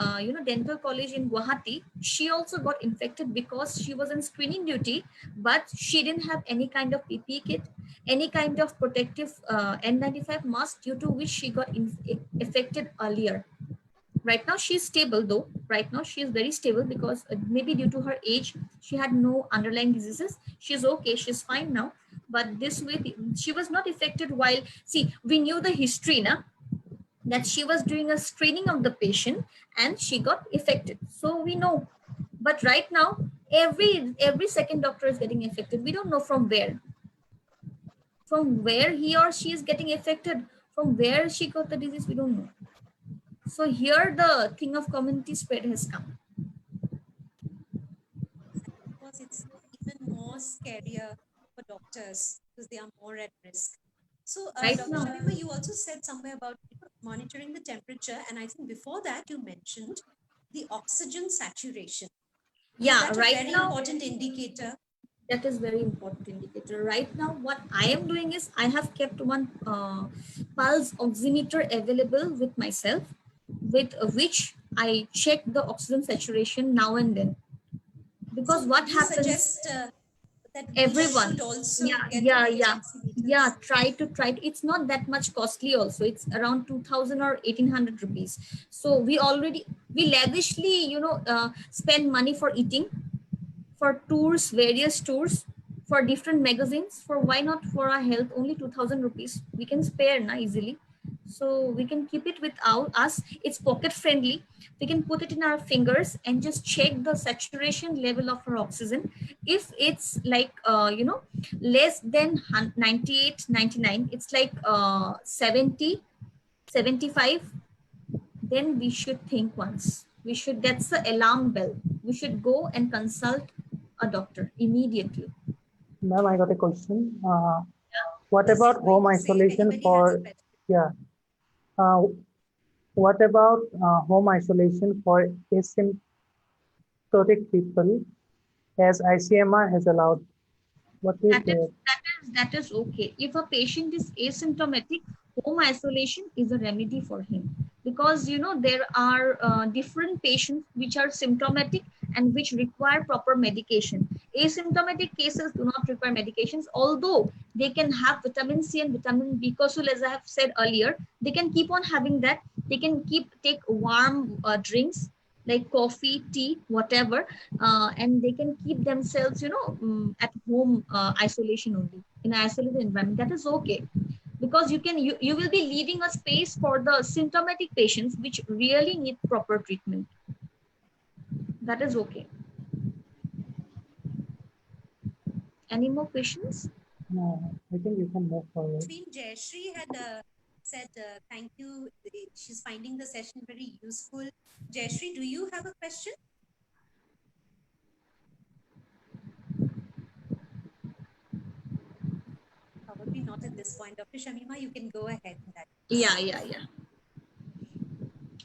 dental college in Guwahati, she also got infected because she was on screening duty, but she didn't have any kind of PPE kit, any kind of protective N95 mask, due to which she got affected earlier. Right now she's stable though. Right now she is very stable because maybe due to her age, she had no underlying diseases. She's okay. She's fine now. But this way, she was not affected while, see, we knew the history, na, that she was doing a screening of the patient and she got affected. So we know. But right now, every second doctor is getting affected. We don't know from where. From where he or she is getting affected, from where she got the disease, we don't know. So here the thing of community spread has come. Because it's even more scarier for doctors because they are more at risk. So, Right Dr. now, Shamima, you also said somewhere about monitoring the temperature, and I think before that you mentioned the oxygen saturation. Is yeah, that a right very now, important indicator? That is very important indicator. Right now, what I am doing is I have kept one pulse oximeter available with myself, with which I check the oxygen saturation now and then. Because So what you happens, suggest that we everyone, should also yeah, get yeah, those yeah, yeah, oximeters? try to, it's not that much costly also, it's around 2000 or 1800 rupees. So we lavishly, spend money for eating, for tours, various tours, for different magazines. For why not for our health? Only 2000 rupees we can spare na easily. So we can keep it with us. It's pocket friendly. We can put it in our fingers and just check the saturation level of our oxygen. If it's like less than 98, 99, it's like 70, 75, then we should think once. We should, that's the alarm bell. We should go and consult a doctor immediately. Ma'am, I got a question. What Please, about you're going home to say if isolation anybody has a for, question. yeah, uh, what about home isolation for asymptomatic people as ICMR has allowed? What is That is, there? that is okay. If a patient is asymptomatic, home isolation is a remedy for him, because there are different patients which are symptomatic and which require proper medication. Asymptomatic cases do not require medications, although they can have vitamin C and vitamin B. Because as I have said earlier, they can keep on having that. They can take warm drinks like coffee, tea, whatever, and they can keep themselves, at home isolation only, in an isolated environment. That is okay, because you will be leaving a space for the symptomatic patients which really need proper treatment. That is okay. Any more questions? No, I think you can move forward. Jayashree had said thank you. She's finding the session very useful. Jayashree, do you have a question? Probably not at this point. Dr. Shamima, you can go ahead. Yeah.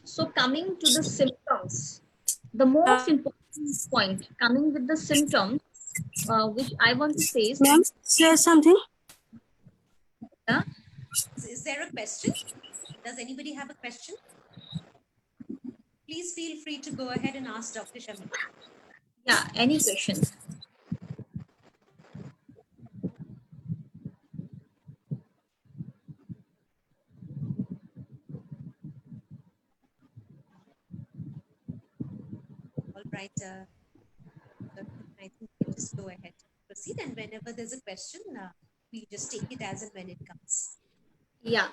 So coming to the symptoms, the most important point, coming with the symptoms, which I want to say is, Ma'am, say something. Is there a question? Does anybody have a question? Please feel free to go ahead and ask Dr. Shamima. Yeah, any questions? All right. I think we'll just go ahead and proceed. And whenever there's a question, we'll just take it as and when it comes. Yeah.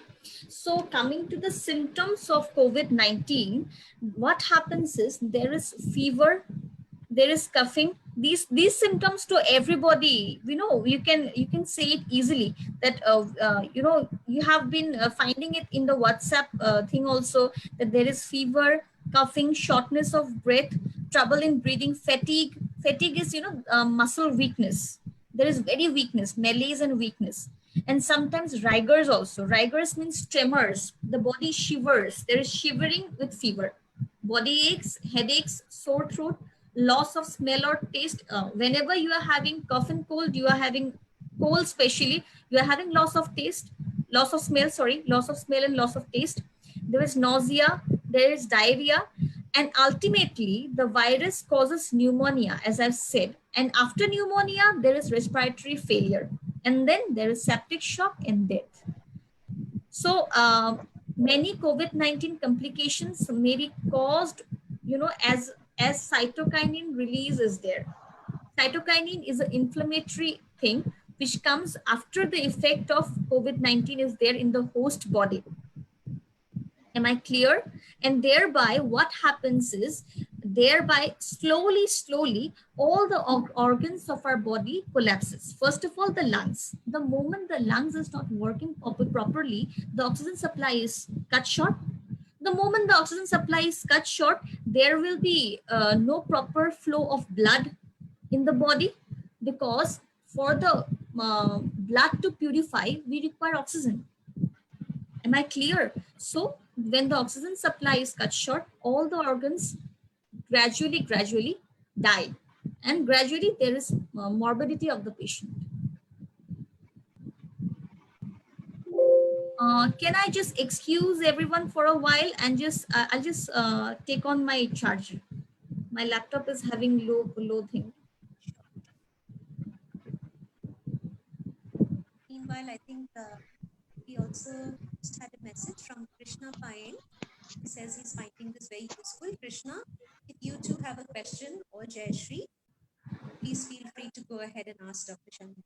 So coming to the symptoms of COVID-19, what happens is there is fever, there is coughing. These symptoms to everybody, you can say it easily, that you have been finding it in the WhatsApp thing also, that there is fever, coughing, shortness of breath, trouble in breathing, fatigue is muscle weakness. There is very weakness, malaise and weakness, and sometimes rigors also. Rigors means tremors, the body shivers, there is shivering with fever, body aches, headaches, sore throat, loss of smell or taste. Whenever you are having cough and cold, you are having cold especially, you are having loss of taste, loss of smell, sorry, loss of smell and loss of taste. There is nausea, there is diarrhea, and ultimately the virus causes pneumonia, as I've said. And after pneumonia, there is respiratory failure, and then there is septic shock and death. So many COVID-19 complications may be caused, as cytokinin release is there. Cytokinin is an inflammatory thing which comes after the effect of COVID-19 is there in the host body. Am I clear? And thereby what happens is, thereby slowly all the organs of our body collapses. First of all, the lungs. The moment the lungs is not working properly, the oxygen supply is cut short. The moment the oxygen supply is cut short, there will be no proper flow of blood in the body, because for the blood to purify, we require oxygen. Am I clear? So when the oxygen supply is cut short, all the organs gradually die. and gradually there is morbidity of the patient. Can I just excuse everyone for a while and just I'll just take on my charger. My laptop is having low thing. Meanwhile, I think we also just had a message from Krishna Payal. He says he's finding this very useful. Krishna, if you too have a question or Jayashree, please feel free to go ahead and ask Dr. Shamima.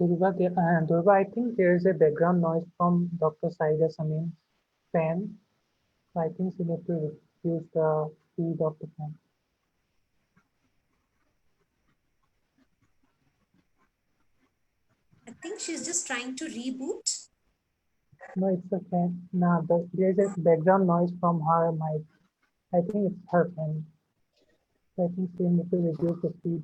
Durga, I think there is a background noise from Dr. Saida Samin's fan. So I think she needs to use the speed of the fan. I think she's just trying to reboot. No, it's a fan. No, there's a background noise from her mic. I think it's her fan. So I think she needs to reduce the speed.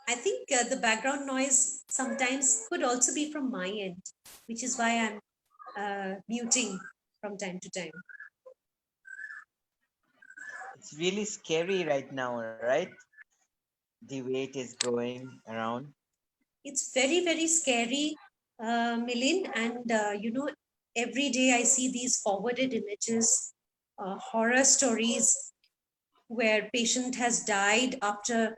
I think the background noise sometimes could also be from my end, which is why I'm muting from time to time. It's really scary right now, right? The way it is going around. It's very, very scary, Milin. And, every day I see these forwarded images, horror stories where patient has died after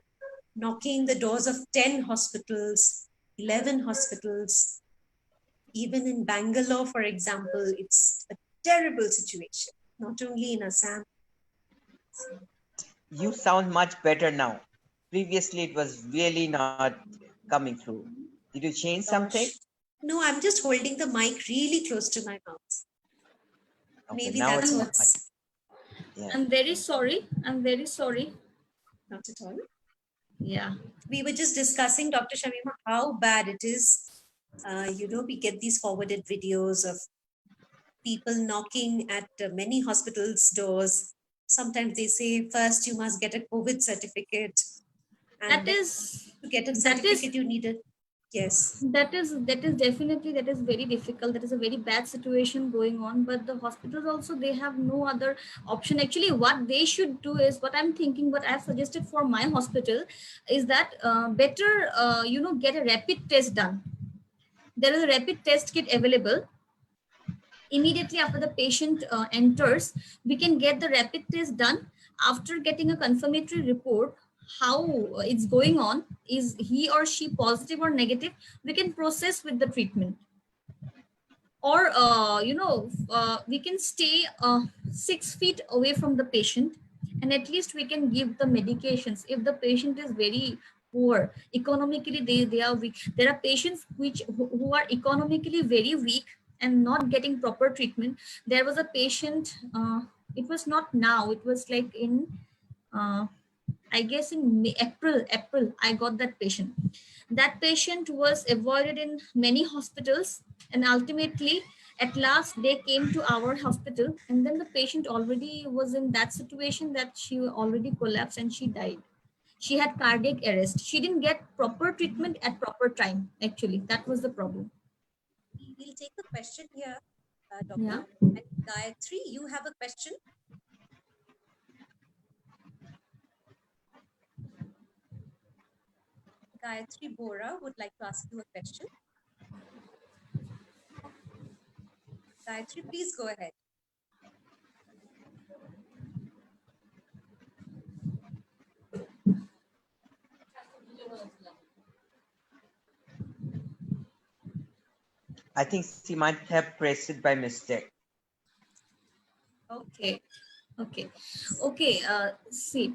knocking the doors of 10 hospitals, 11 hospitals. Even in Bangalore, for example, it's a terrible situation, not only in Assam. You sound much better now. Previously, it was really not coming through. Did you change something? No, I'm just holding the mic really close to my mouth. Okay, Maybe now that's it's what's... Yeah. I'm very sorry. I'm very sorry. Not at all. Yeah. We were just discussing, Dr. Shamima, how bad it is. We get these forwarded videos of people knocking at many hospitals' doors. Sometimes they say, first you must get a COVID certificate. And That is to get a certificate, you need it. Yes. That is definitely, that is very difficult. That is a very bad situation going on. But the hospitals also, they have no other option. Actually, what they should do is, what I'm thinking, what I've suggested for my hospital is that better, get a rapid test done. There is a rapid test kit available. Immediately after the patient enters, we can get the rapid test done. After getting a confirmatory report, how it's going on, is he or she positive or negative, we can process with the treatment. Or we can stay 6 feet away from the patient, and at least we can give the medications. If the patient is very poor economically, they are weak. There are patients who are economically very weak and not getting proper treatment. There was a patient, it was not now, it was like in I guess in April, I got that patient. That patient was avoided in many hospitals, and ultimately, at last, they came to our hospital, and then the patient already was in that situation that she already collapsed and she died. She had cardiac arrest. She didn't get proper treatment at proper time. Actually, that was the problem. We'll take a question here, Dr. Yeah. And Gayatri, you have a question? Gayatri Bora would like to ask you a question. Gayatri, please go ahead. I think she might have pressed it by mistake. Okay. See,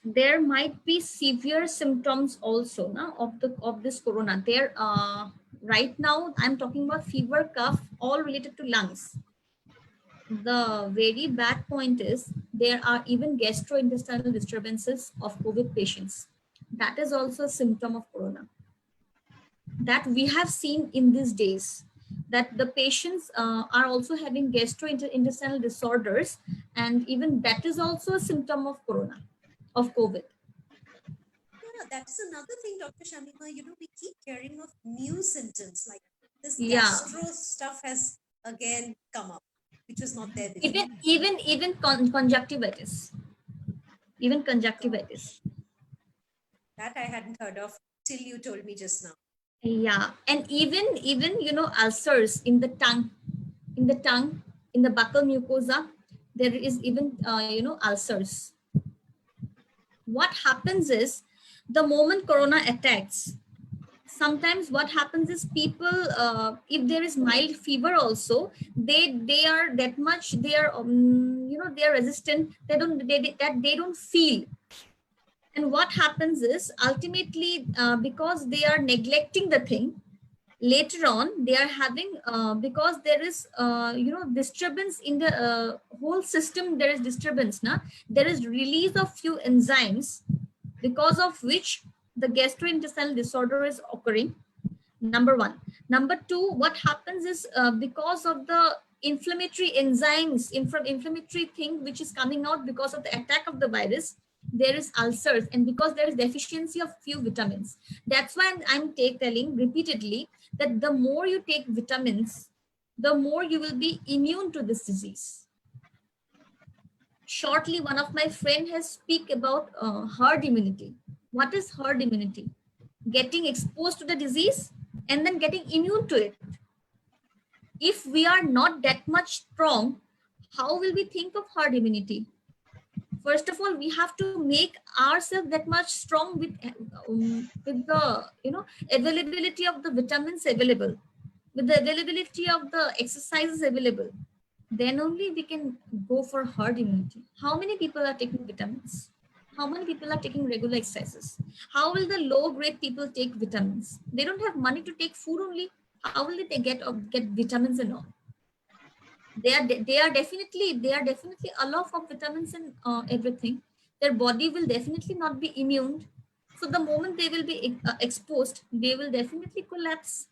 there might be severe symptoms also of this corona. There right now I'm talking about fever, cough, all related to lungs. The very bad point is there are even gastrointestinal disturbances of COVID patients. That is also a symptom of corona. that we have seen in these days, that the patients are also having gastrointestinal disorders, and even that is also a symptom of corona, of COVID. Yeah, that's another thing, Dr. Shamima. We keep hearing of new symptoms like this Yeah, gastro stuff has again come up, which was not there before. even conjunctivitis, even conjunctivitis. That I hadn't heard of till you told me just now. Yeah, and even ulcers in the tongue, in the tongue, in the buccal mucosa, there is even ulcers. What happens is, the moment corona attacks, sometimes what happens is people, if there is mild fever also, they are that much, they are they are resistant, they don't feel. And what happens is, ultimately, because they are neglecting the thing, later on they are having, because there is disturbance in the whole system, there is disturbance now, there is release of few enzymes, because of which the gastrointestinal disorder is occurring. Number one. Number two, what happens is, because of the inflammatory enzymes, inflammatory thing which is coming out because of the attack of the virus, there is ulcers, and because there is deficiency of few vitamins. That's why I'm telling repeatedly that the more you take vitamins, the more you will be immune to this disease. Shortly, one of my friend has speak about herd immunity. What is herd immunity? Getting exposed to the disease and then getting immune to it. If we are not that much strong, how will we think of herd immunity? First of all, we have to make ourselves that much strong with the availability of the vitamins available, with the availability of the exercises available. Then only we can go for herd immunity. How many people are taking vitamins? How many people are taking regular exercises? How will the low grade people take vitamins? They don't have money to take food only. How will they get vitamins and all? They are definitely a lot of vitamins and everything. Their body will definitely not be immune. So the moment they will be exposed, they will definitely collapse.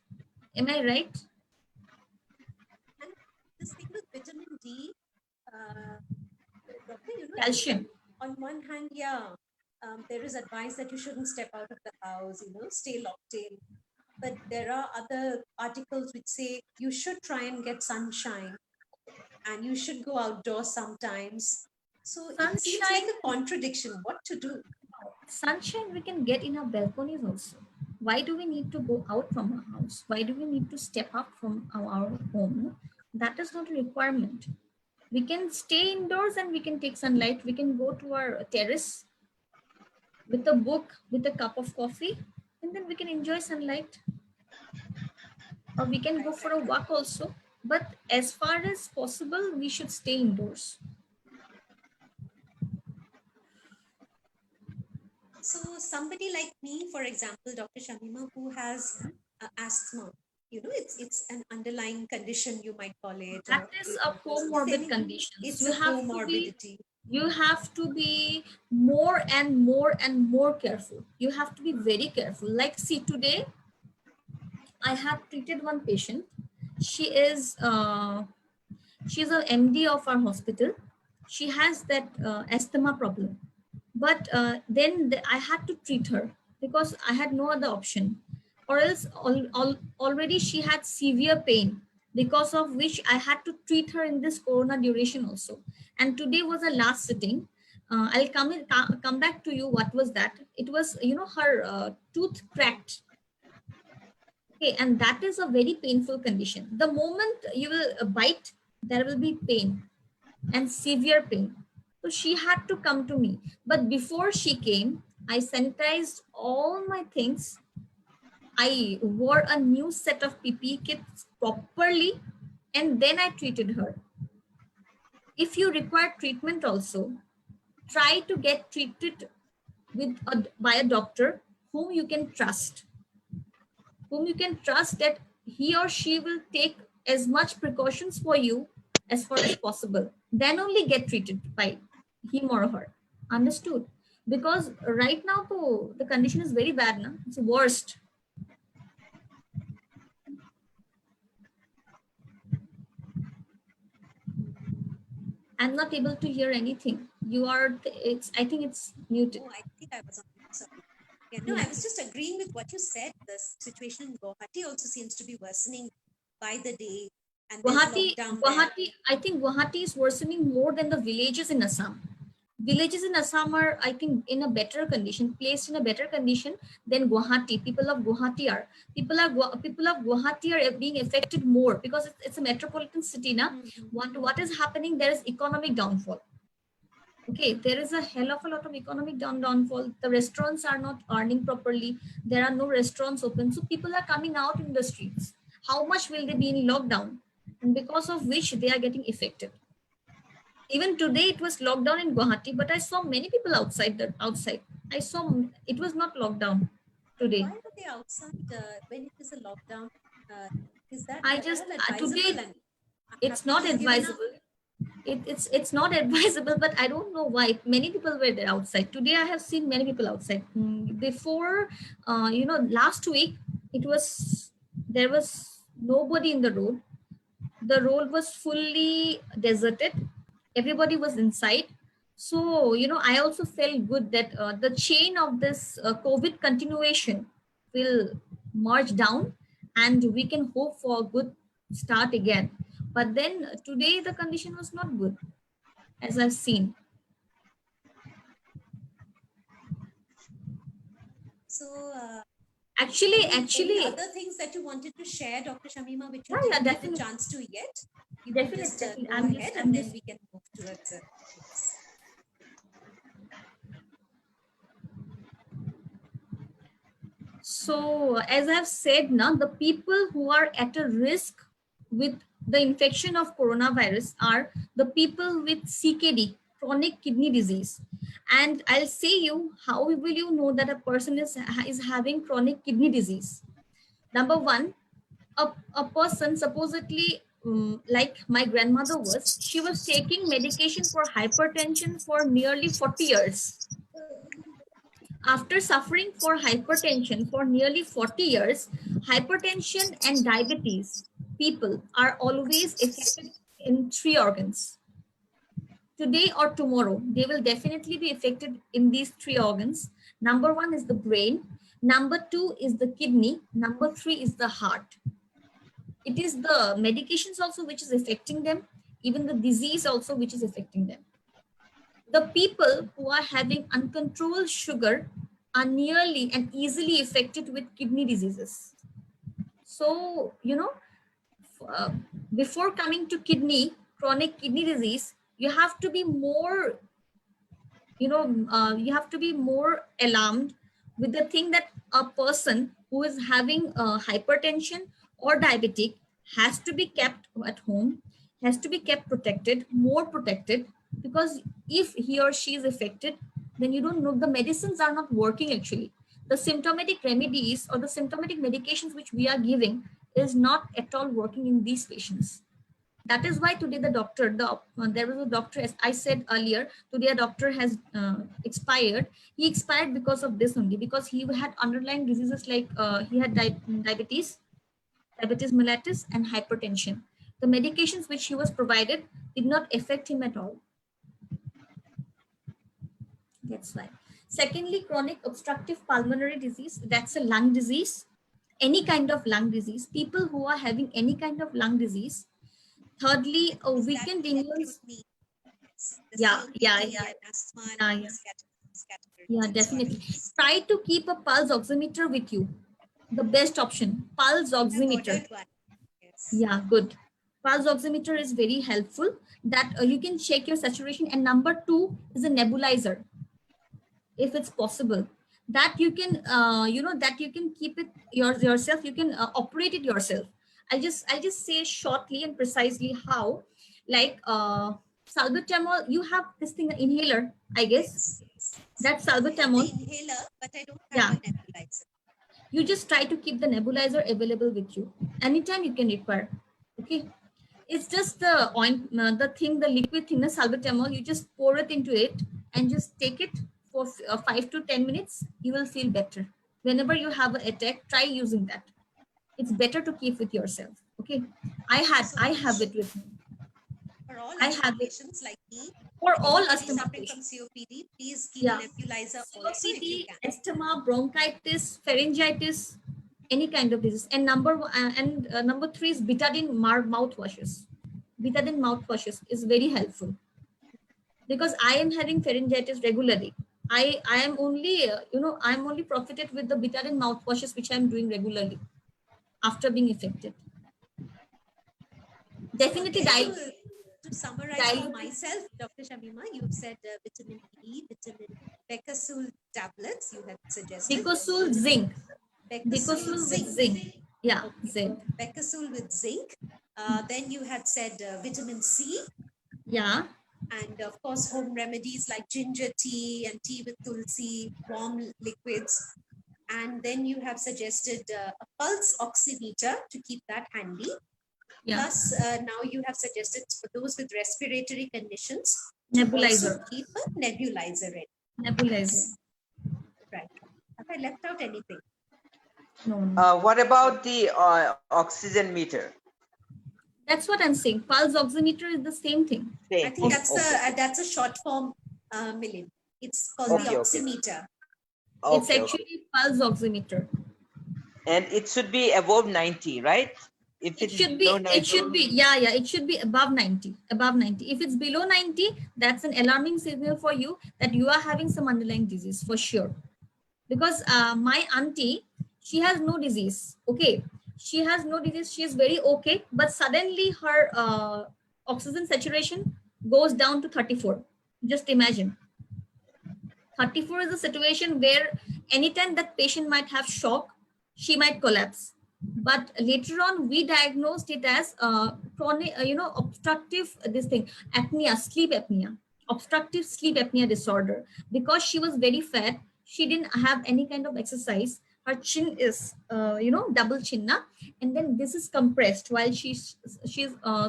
Am I right? And this thing with vitamin D, doctor, Calcium. on one hand, yeah, there is advice that you shouldn't step out of the house, stay locked in. But there are other articles which say you should try and get sunshine and you should go outdoors sometimes. So it seems like a contradiction. What to do? Sunshine we can get in our balconies also. Why do we need to go out from our house? Why do we need to step up from our home? That is not a requirement. We can stay indoors and we can take sunlight. We can go to our terrace with a book, with a cup of coffee, and then we can enjoy sunlight. Or we can go for a walk also. But as far as possible, we should stay indoors. So somebody like me, for example, Dr. Shamima, who has asthma, it's an underlying condition, you might call it. That is a comorbid condition. It's a comorbidity. You have to be more and more careful. You have to be very careful. Like, see, today I have treated one patient. She's a MD of our hospital. She has that asthma problem. But then I had to treat her because I had no other option, or else already she had severe pain, because of which I had to treat her in this corona duration also. And today was a last sitting. I'll come back to you. What was that? It was, her tooth cracked. Okay, and that is a very painful condition. The moment you will bite, there will be pain and severe pain. So she had to come to me. But before she came, I sanitized all my things. I wore a new set of PPE kits properly, and then I treated her. If you require treatment also, try to get treated by a doctor whom you can trust. Whom you can trust that he or she will take as much precautions for you as far as possible. Then only get treated by him or her. Understood? Because right now the condition is very bad now. It's worst. I'm not able to hear anything. You are, I think it's muted. Oh, I think I was on mute. Sorry. Yeah, no, I was just agreeing with what you said. The situation in Guwahati also seems to be worsening by the day. And there's lockdown there. Guwahati, I think Guwahati is worsening more than the villages in Assam. Villages in Assam are, I think, in a better condition, placed in a better condition than Guwahati. People of Guwahati are. People of Guwahati are being affected more because it's a metropolitan city now. What is happening? There is economic downfall. Okay, there is a hell of a lot of economic downfall. The restaurants are not earning properly. There are no restaurants open. So people are coming out in the streets. How much will they be in lockdown? And because of which they are getting affected. Even today it was lockdown in Guwahati, but I saw many people outside. I saw it was not lockdown today. Why are they outside when it is a lockdown? Is that today it's not advisable. It's not advisable, but I don't know why many people were there outside. Today I have seen many people outside. Before, last week there was nobody in the road. The road was fully deserted. Everybody was inside. So, I also felt good that the chain of this COVID continuation will merge down and we can hope for a good start again. But then today the condition was not good, as I've seen. So, actually, any other things that you wanted to share, Dr. Shamima, which you didn't get a chance to yet? You can just go ahead and then we can move towards it. So, as I've said now, the people who are at a risk with the infection of coronavirus are the people with CKD, chronic kidney disease. And I'll say you, how will you know that a person is having chronic kidney disease? Number one, a person supposedly, like my grandmother was, she was taking medication for hypertension for nearly 40 years. After suffering for hypertension for nearly 40 years, hypertension and diabetes people are always affected in 3 organs. Today or tomorrow, they will definitely be affected in these 3 organs. Number 1 is the brain. Number 2 is the kidney. Number 3 is the heart. It is the medications also which is affecting them, even the disease also which is affecting them. The people who are having uncontrolled sugar are nearly and easily affected with kidney diseases. So, before coming to chronic kidney disease, you have to be more, you have to be more alarmed with the thing that a person who is having hypertension or diabetic has to be kept at home, has to be kept protected, more protected, because if he or she is affected, then you don't know, the medicines are not working actually. The symptomatic remedies or the symptomatic medications which we are giving is not at all working in these patients. That is why today there was a doctor, as I said earlier, today a doctor has expired. He expired because of this only, because he had underlying diseases like he had diabetes mellitus and hypertension. The medications which he was provided did not affect him at all. That's why. Secondly, chronic obstructive pulmonary disease, that's a lung disease, any kind of lung disease, people who are having any kind of lung disease. Thirdly, a weakened immune. Yeah, definitely. Try to keep a pulse oximeter with you. The best option, pulse oximeter. Yeah, good. Pulse oximeter is very helpful, that you can check your saturation. And number 2 is a nebulizer, if it's possible, that you can that you can keep it yourself, you can operate it yourself. I'll just say shortly and precisely how. Like salbutamol, you have this thing, inhaler, I guess. That's salbutamol. Inhaler, but I don't have a nebulizer. You just try to keep the nebulizer available with you anytime you can require. Okay, it's just the the liquid thing, the salbutamol. You just pour it into it and just take it for 5 to 10 minutes. You will feel better. Whenever you have an attack, try using that. It's better to keep with yourself. Okay, I have it with me. For all I asthma have it. patients like me. For all Anybody asthma suffering from patients. COPD, please keep Yeah. a nebulizer also if you COPD, can. asthma, bronchitis, pharyngitis, any kind of disease. And number 3 is betadine mouthwashes. Betadine mouthwashes is very helpful because I am having pharyngitis regularly. I am only I'm only profited with the betadine mouthwashes which I am doing regularly after being affected. Definitely Again, to summarize for dilute. myself, Dr. Shamima, you've said vitamin E, vitamin Becasul tablets you had suggested. Decosul zinc. Becasul Decosul with zinc. zinc. Yeah, Okay. zinc. Becasul with zinc. Then you had said vitamin C. Yeah. And of course, home remedies like ginger tea and tea with tulsi, warm liquids. And then you have suggested a pulse oximeter to keep that handy. Yeah. Plus, now you have suggested for those with respiratory conditions, Nebulizer. also keep a nebulizer ready. Nebulizer. Right. Have I left out anything? No. What about the oxygen meter? That's what I'm saying. Pulse oximeter is the same thing. I think that's Okay. that's a short form, Milind. It's called Okay, the okay. oximeter. It's Okay, actually pulse oximeter. and it should be above 90, right? If It is should be, below 90, it should be above 90, above 90. If it's below 90, that's an alarming signal for you that you are having some underlying disease for sure. Because my auntie, she has no disease. Okay. She has no disease. She is very okay. But suddenly her oxygen saturation goes down to 34. Just imagine. 34 is a situation where anytime that patient might have shock, she might collapse. But later on, we diagnosed it as chronic, obstructive, this thing, apnea, sleep apnea, obstructive sleep apnea disorder. Because she was very fat, she didn't have any kind of exercise. Her chin is, double chin, na? And then this is compressed while she's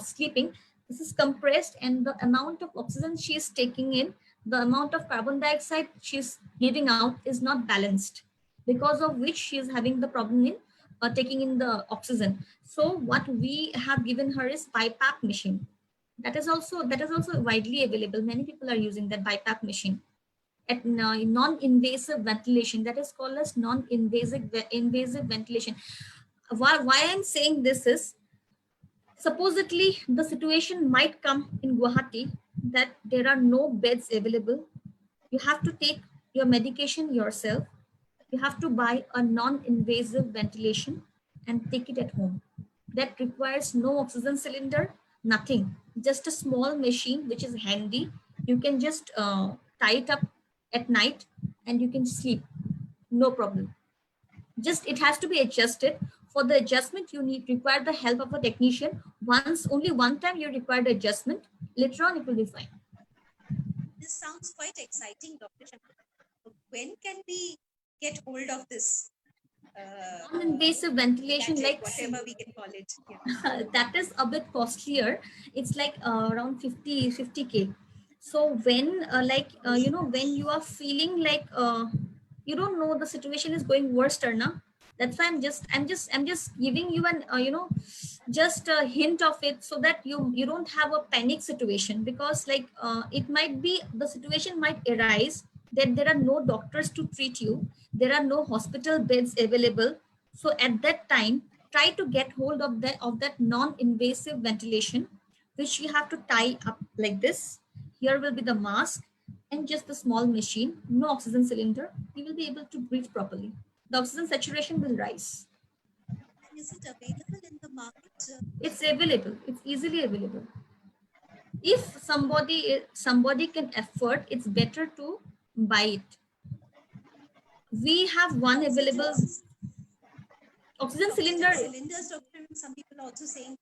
sleeping. This is compressed, and the amount of oxygen she is taking in, the amount of carbon dioxide she's giving out is not balanced, because of which she is having the problem in taking in the oxygen. So what we have given her is BiPAP machine. That is also widely available. Many people are using that BiPAP machine at non-invasive ventilation. That is called as invasive ventilation. Why I'm saying this is, supposedly the situation might come in Guwahati that there are no beds available. You have to take your medication yourself. You have to buy a non-invasive ventilation and take it at home. That requires no oxygen cylinder, nothing. Just a small machine which is handy. You can just tie it up at night and you can sleep. No problem. Just it has to be adjusted. For the adjustment, you require the help of a technician. Only one time you require the adjustment. Later on, it will be fine. This sounds quite exciting, Dr. Shamima. When can we get hold of this? Non-invasive ventilation, gadget, like whatever we can call it. Yeah. that is a bit costlier. It's like around 50k. So when when you are feeling like you don't know the situation is going worse, Tarna, that's why I'm just giving you an just a hint of it, so that you don't have a panic situation. Because like it might be, the situation might arise that there are no doctors to treat you, there are no hospital beds available. So at that time, try to get hold of that non-invasive ventilation, which you have to tie up like this. Here will be the mask and just the small machine, no oxygen cylinder. You will be able to breathe properly. The oxygen saturation will rise. And is it available in the market? It's available. It's easily available. If somebody can afford, it's better to buy it. We have one available oxygen cylinder. Cylinders, doctor. Some people are also saying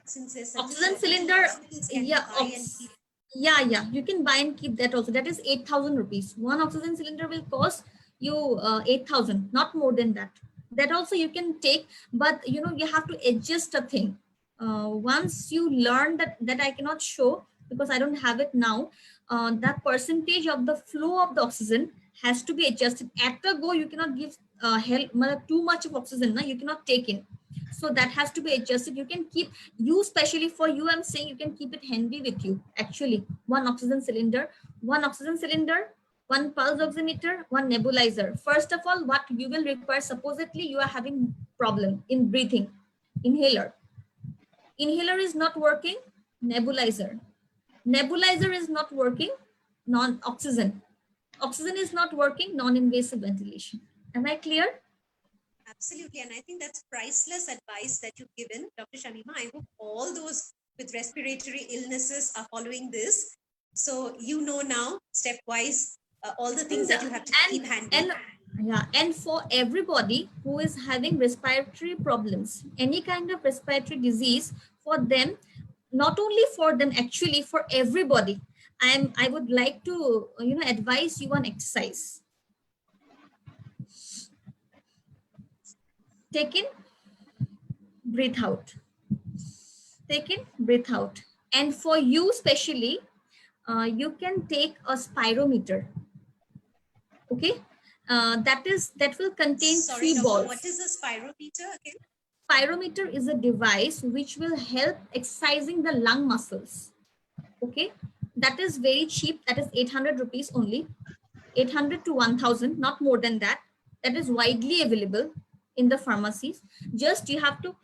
since there's such Oxygen cylinder, yeah, you can buy and keep that also. That is 8,000 rupees. One oxygen cylinder will cost you 8,000, not more than that. That also you can take, but you have to adjust a thing. Once you learn that I cannot show because I don't have it now, that percentage of the flow of the oxygen has to be adjusted. At the go, you cannot give too much of oxygen. You cannot take in. So that has to be adjusted. You can keep, you especially for you, I'm saying you can keep it handy with you. Actually, one oxygen cylinder, one pulse oximeter, one nebulizer. First of all, what you will require, supposedly you are having problem in breathing, inhaler. Inhaler is not working, nebulizer. Nebulizer is not working, non-oxygen. Oxygen is not working, non-invasive ventilation. Am I clear? Absolutely. And I think that's priceless advice that you've given, Dr. Shamima. I hope all those with respiratory illnesses are following this. So you know now, stepwise, all the things that you have to keep handy. And for everybody who is having respiratory problems, any kind of respiratory disease, for them, not only for them, actually for everybody, I would like to advise you on exercise. Take in, breathe out. Take in, breathe out. And for you especially, you can take a spirometer. Okay, that will contain Sorry, 3 Doctor, balls. what is a spirometer again? Spirometer is a device which will help exercising the lung muscles. Okay, that is very cheap. That is 800 rupees only, 800 to 1000, not more than that. That is widely available in the pharmacies. Just you have to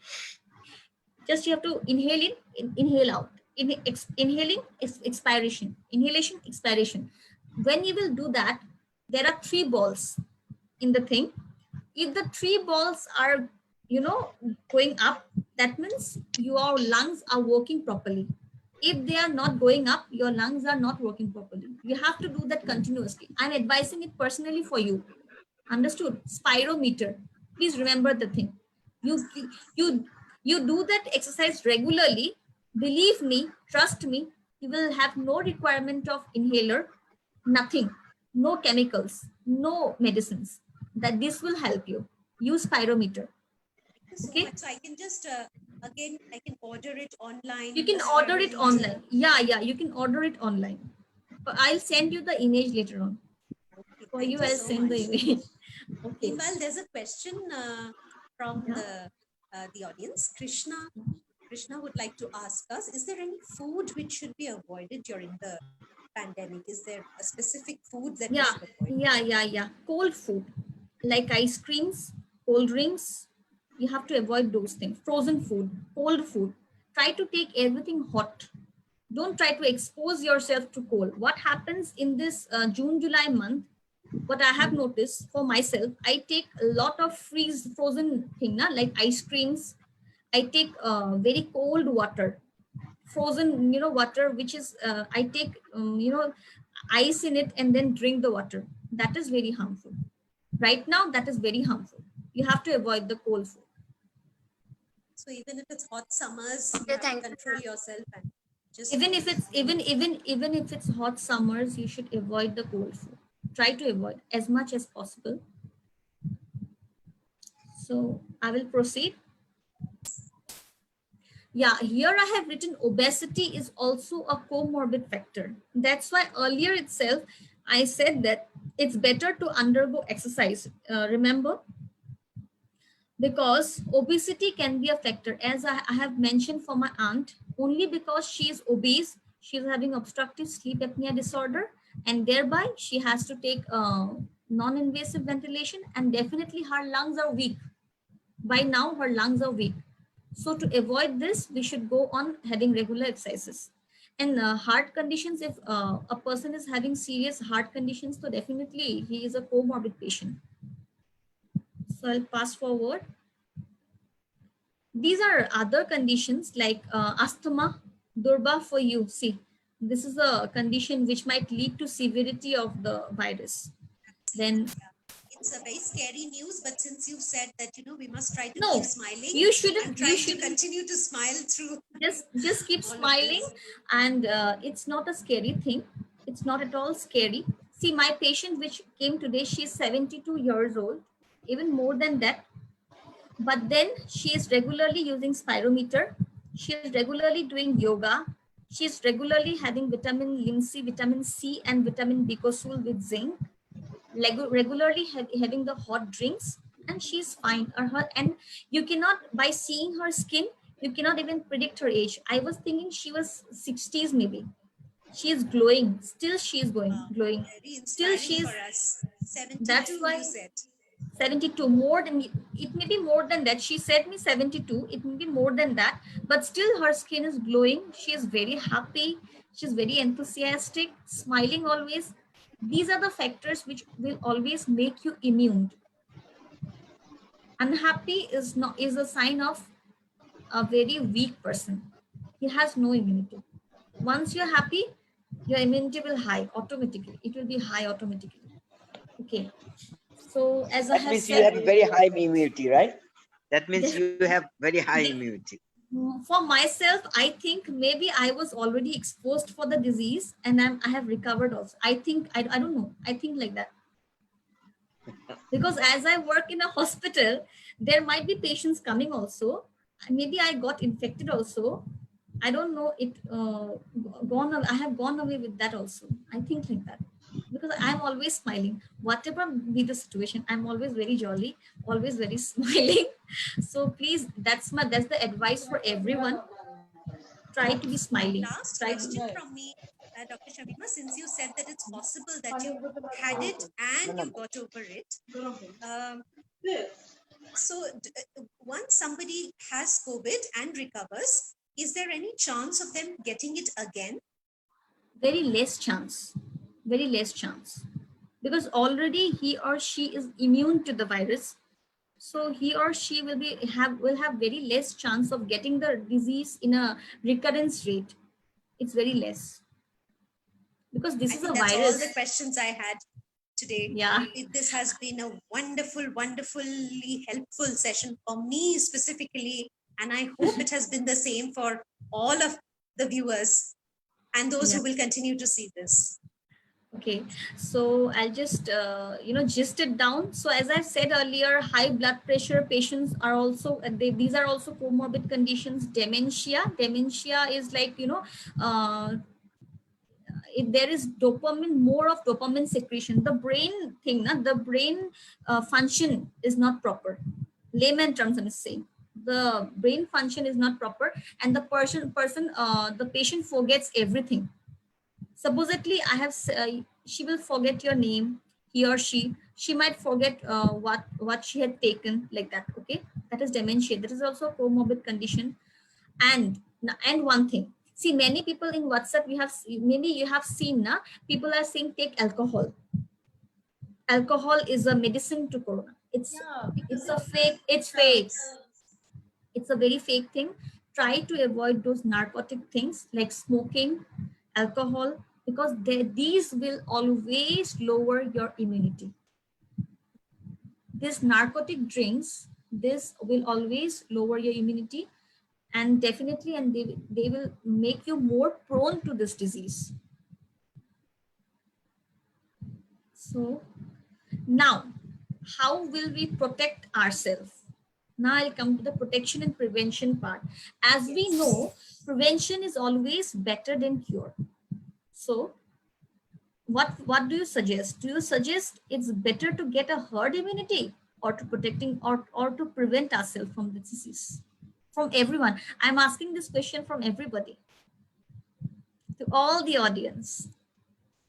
inhale in, inhale out. Inhaling, expiration, inhalation, expiration. When you will do that, there are 3 balls in the thing. If the 3 balls are going up, that means your lungs are working properly. If they are not going up, your lungs are not working properly. You have to do that continuously. I'm advising it personally for you. Understood? Spirometer. Please remember the thing. You do that exercise regularly. Believe me, trust me, you will have no requirement of inhaler, nothing, no chemicals, no medicines. That this will help you. Use spirometer. Okay. So I can just again, I can order it online. You can order it online. Yeah, you can order it online. But I'll send you the image later on. Okay, for you, I'll send the image. Okay. Meanwhile, there's a question from the audience. Krishna would like to ask us: is there any food which should be avoided during the pandemic? Is there a specific food that we should avoid? Yeah. Cold food, like ice creams, cold drinks. You have to avoid those things. Frozen food, cold food. Try to take everything hot. Don't try to expose yourself to cold. What happens in this June, July month, what I have noticed for myself, I take a lot of frozen thing, like ice creams. I take very cold water, frozen, water, which is, I take, ice in it and then drink the water. That is very harmful. Right now, that is very harmful. You have to avoid the cold food. So even if it's hot summers, you have to control yourself and just even if it's hot summers, you should avoid the cold food. Try to avoid as much as possible. So I will proceed. Yeah, here I have written obesity is also a comorbid factor. That's why earlier itself, I said that it's better to undergo exercise. Remember? Because obesity can be a factor. As I have mentioned for my aunt, only because she is obese, she is having obstructive sleep apnea disorder, and thereby she has to take non-invasive ventilation, and definitely her lungs are weak. By now, her lungs are weak. So to avoid this, we should go on having regular exercises. And heart conditions, if a person is having serious heart conditions, so definitely he is a comorbid patient. So I'll pass forward. These are other conditions like asthma, Durba for you. See, this is a condition which might lead to severity of the virus. Then it's a very scary news, but since you've said that, we must try to no, keep smiling. You shouldn't. I'm trying to continue to smile through. Just keep smiling, and it's not a scary thing. It's not at all scary. See, my patient which came today, she's 72 years old, even more than that. But then she is regularly using spirometer. She is regularly doing yoga. She is regularly having vitamin Lim-C, vitamin C, and vitamin Bicosul with zinc. Regularly having the hot drinks. and she's fine. And you cannot, by seeing her skin, you cannot even predict her age. I was thinking she was 60s maybe. She is glowing. Still she is glowing. Very Still inspiring she's, for us. 72, that's why you said. 72, more than, it may be more than that. She said me 72, it may be more than that, but still her skin is glowing. She is very happy. She's very enthusiastic, smiling always. These are the factors which will always make you immune. Unhappy is a sign of a very weak person. He has no immunity. Once you're happy, your immunity will high automatically. It will be high automatically. Okay. So as I That have means you said, have very high immunity, right? That means Def- you have very high def- immunity. for myself, I think maybe I was already exposed for the disease and I have recovered also. I think, I don't know. I think like that. Because as I work in a hospital, there might be patients coming also. Maybe I got infected also. I don't know it I have gone away with that also. I think like that. Because I'm always smiling. Whatever be the situation, I'm always very jolly, always very smiling. So please, that's the advice for everyone. Try to be smiling. Last Try to question from me, Dr. Shamima, since you said that it's possible that you had it and you got over it. So once somebody has COVID and recovers, is there any chance of them getting it again? very less chance. Very less chance. Because already he or she is immune to the virus. So he or she will have very less chance of getting the disease in a recurrence rate. It's very less because this I is a think that's all the virus. questions I had today. Yeah. This has been a wonderfully helpful session for me specifically, and I hope it has been the same for all of the viewers and those who will continue to see this. Okay, so I'll just gist it down. So as I said earlier, high blood pressure patients are also these are also comorbid conditions. Dementia is like if there is more of dopamine secretion, the brain function is not proper. Layman terms I'm saying, the brain function is not proper, and the the patient forgets everything. Supposedly she will forget your name, he or she might forget what she had taken, like that. Okay, that is dementia. That is also a comorbid condition. And one thing, see, many people in WhatsApp, maybe you have seen na, people are saying take alcohol. Alcohol is a medicine to corona. It's fake. It's a very fake thing. Try to avoid those narcotic things like smoking, alcohol, because these will always lower your immunity. These narcotic drinks, this will always lower your immunity, and definitely, and they will make you more prone to this disease. So now, how will we protect ourselves? Now I'll come to the protection and prevention part. As we know, prevention is always better than cure. So what do you suggest? Do you suggest it's better to get a herd immunity or to to prevent ourselves from the disease? From everyone. I'm asking this question from everybody, to all the audience.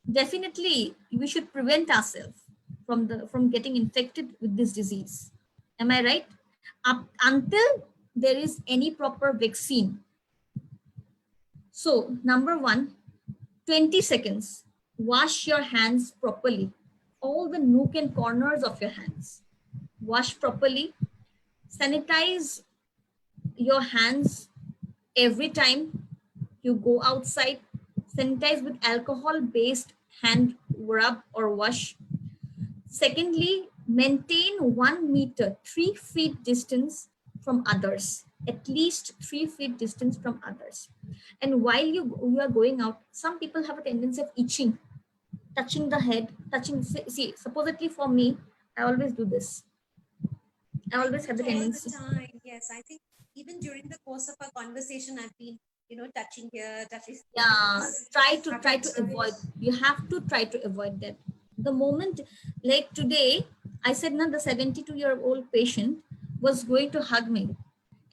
Definitely, we should prevent ourselves from getting infected with this disease. Am I right? Until there is any proper vaccine. So, number one, 20 seconds. Wash your hands properly. All the nook and corners of your hands. Wash properly. Sanitize your hands every time you go outside. Sanitize with alcohol-based hand rub or wash. Secondly, maintain 1 meter, 3 feet distance from others, at least 3 feet distance from others. And while you are going out, some people have a tendency of itching, touching the head, see, supposedly for me, I always do this. I always have the tendency. All the time, yes. I think even during the course of our conversation, I've been, touching here, touching. Yeah, try to avoid. You have to try to avoid that. The moment, like today, I said, no, the 72-year-old patient was going to hug me.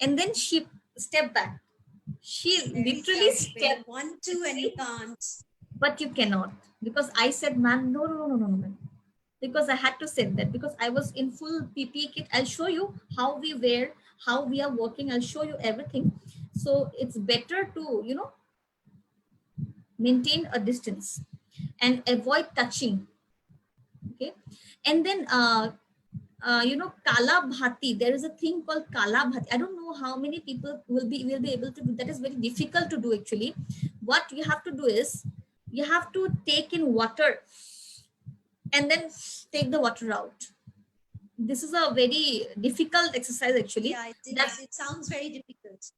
And then she stepped back. She Very literally sad when you stepped, want to and you can't. but you cannot. Because I said, ma'am, no, no, no, no, no, no, ma'am. Because I had to say that because I was in full PPE kit. I'll show you how we wear, how we are working. I'll show you everything. So it's better to, you know, maintain a distance and avoid touching. Okay. And then, you know, Kala Bhati, there is a thing called Kala Bhati. I don't know how many people will be able to do. That is very difficult to do actually. What you have to do is you have to take in water and then take the water out. This is a very difficult exercise actually. Yeah, it sounds very difficult.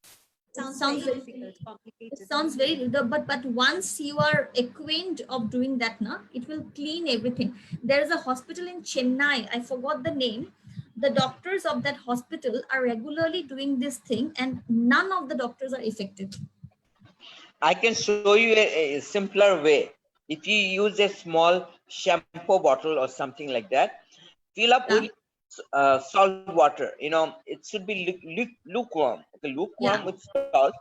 Sounds very very difficult, complicated. It sounds very, but once you are acquainted of doing that, na, it will clean everything. There is a hospital in Chennai. I forgot the name. The doctors of that hospital are regularly doing this thing, and none of the doctors are effective. I can show you a simpler way. If you use a small shampoo bottle or something like that, fill up with salt water. You know, it should be lukewarm. Okay, lukewarm with salt,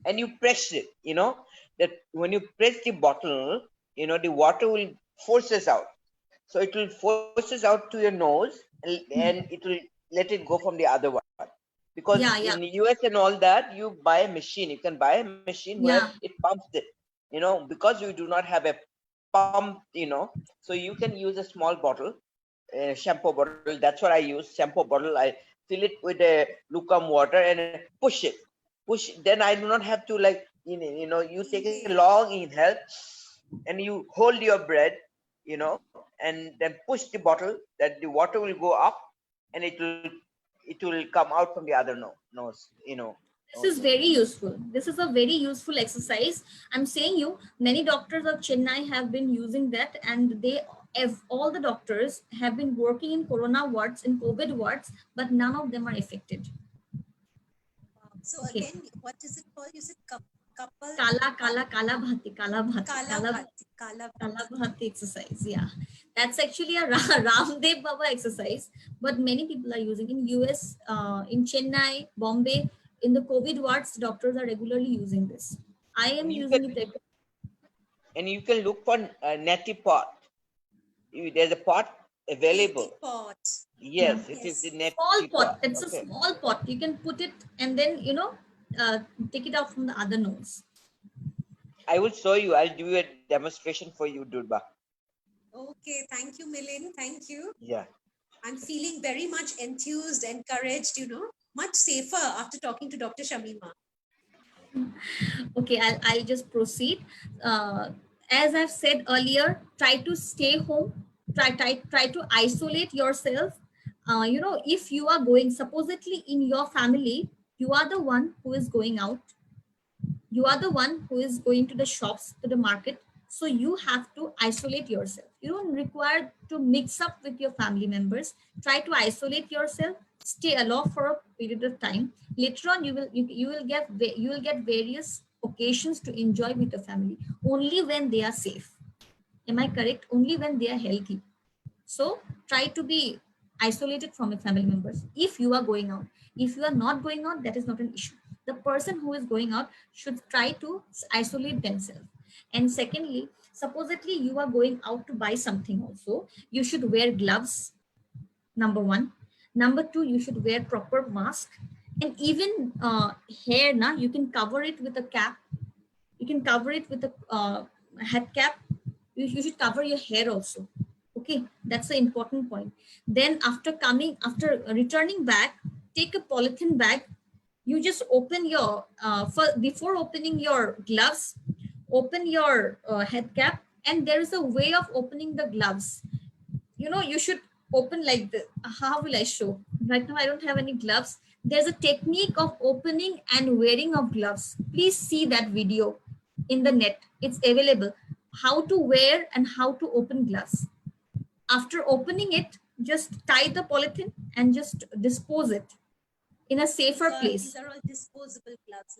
and you press it. You know that when you press the bottle, you know the water will forces out. So it will forces out to your nose, and it will let it go from the other one. Because in the US and all that, you buy a machine. You can buy a machine where it pumps it. You know, because you do not have a pump. You know, so you can use a small bottle. Shampoo bottle, that's what I use. Shampoo bottle, I fill it with a lukewarm water and push it. Then I do not have to, like, you know, you take a long inhale and you hold your breath, you know, and then push the bottle, that the water will go up and it will come out from the other nose, you know. This is very useful. This is a very useful exercise. I'm saying you, many doctors of Chennai have been using that, and all the doctors have been working in corona wards, in COVID wards, but none of them are affected. So again, what is it called? You said couple. Kala Bhati exercise. Yeah, that's actually a Ramdev Baba exercise, but many people are using in US, in Chennai, Bombay. In the COVID wards, doctors are regularly using this. I am using it. And you can look for neti pot. There's a pot available. Neti pot. Yes, it is the neti small pot. pot. It's a small pot. You can put it and then, you know, take it out from the other nose. I will show you. I'll do a demonstration for you, Durba. Okay, thank you, Milind. Thank you. Yeah. I'm feeling very much enthused, encouraged, you know, much safer after talking to Dr. Shamima. Okay, I'll just proceed. As I've said earlier, try to stay home. Try to isolate yourself. You know, if you are going, supposedly in your family, you are the one who is going out. You are the one who is going to the shops, to the market. So you have to isolate yourself. You don't require to mix up with your family members. Try to isolate yourself. Stay alone for a period of time. Later on, you will get various occasions to enjoy with the family. Only when they are safe. Am I correct? Only when they are healthy. So try to be isolated from your family members if you are going out. If you are not going out, that is not an issue. The person who is going out should try to isolate themselves. And secondly, supposedly you are going out to buy something also, you should wear gloves, number one. Number two, you should wear proper mask. And even hair, you can cover it with a cap. You can cover it with a head cap. You should cover your hair also. Okay, that's the important point. Then after returning back, take a polythene bag. You just open your, before opening your gloves, open your head cap, and there is a way of opening the gloves. You know, you should open like this. How will I show? Right now, I don't have any gloves. There's a technique of opening and wearing of gloves. Please see that video in the net. It's available. How to wear and how to open gloves. After opening it, just tie the polythene and just dispose it in a safer place. These are all disposable gloves.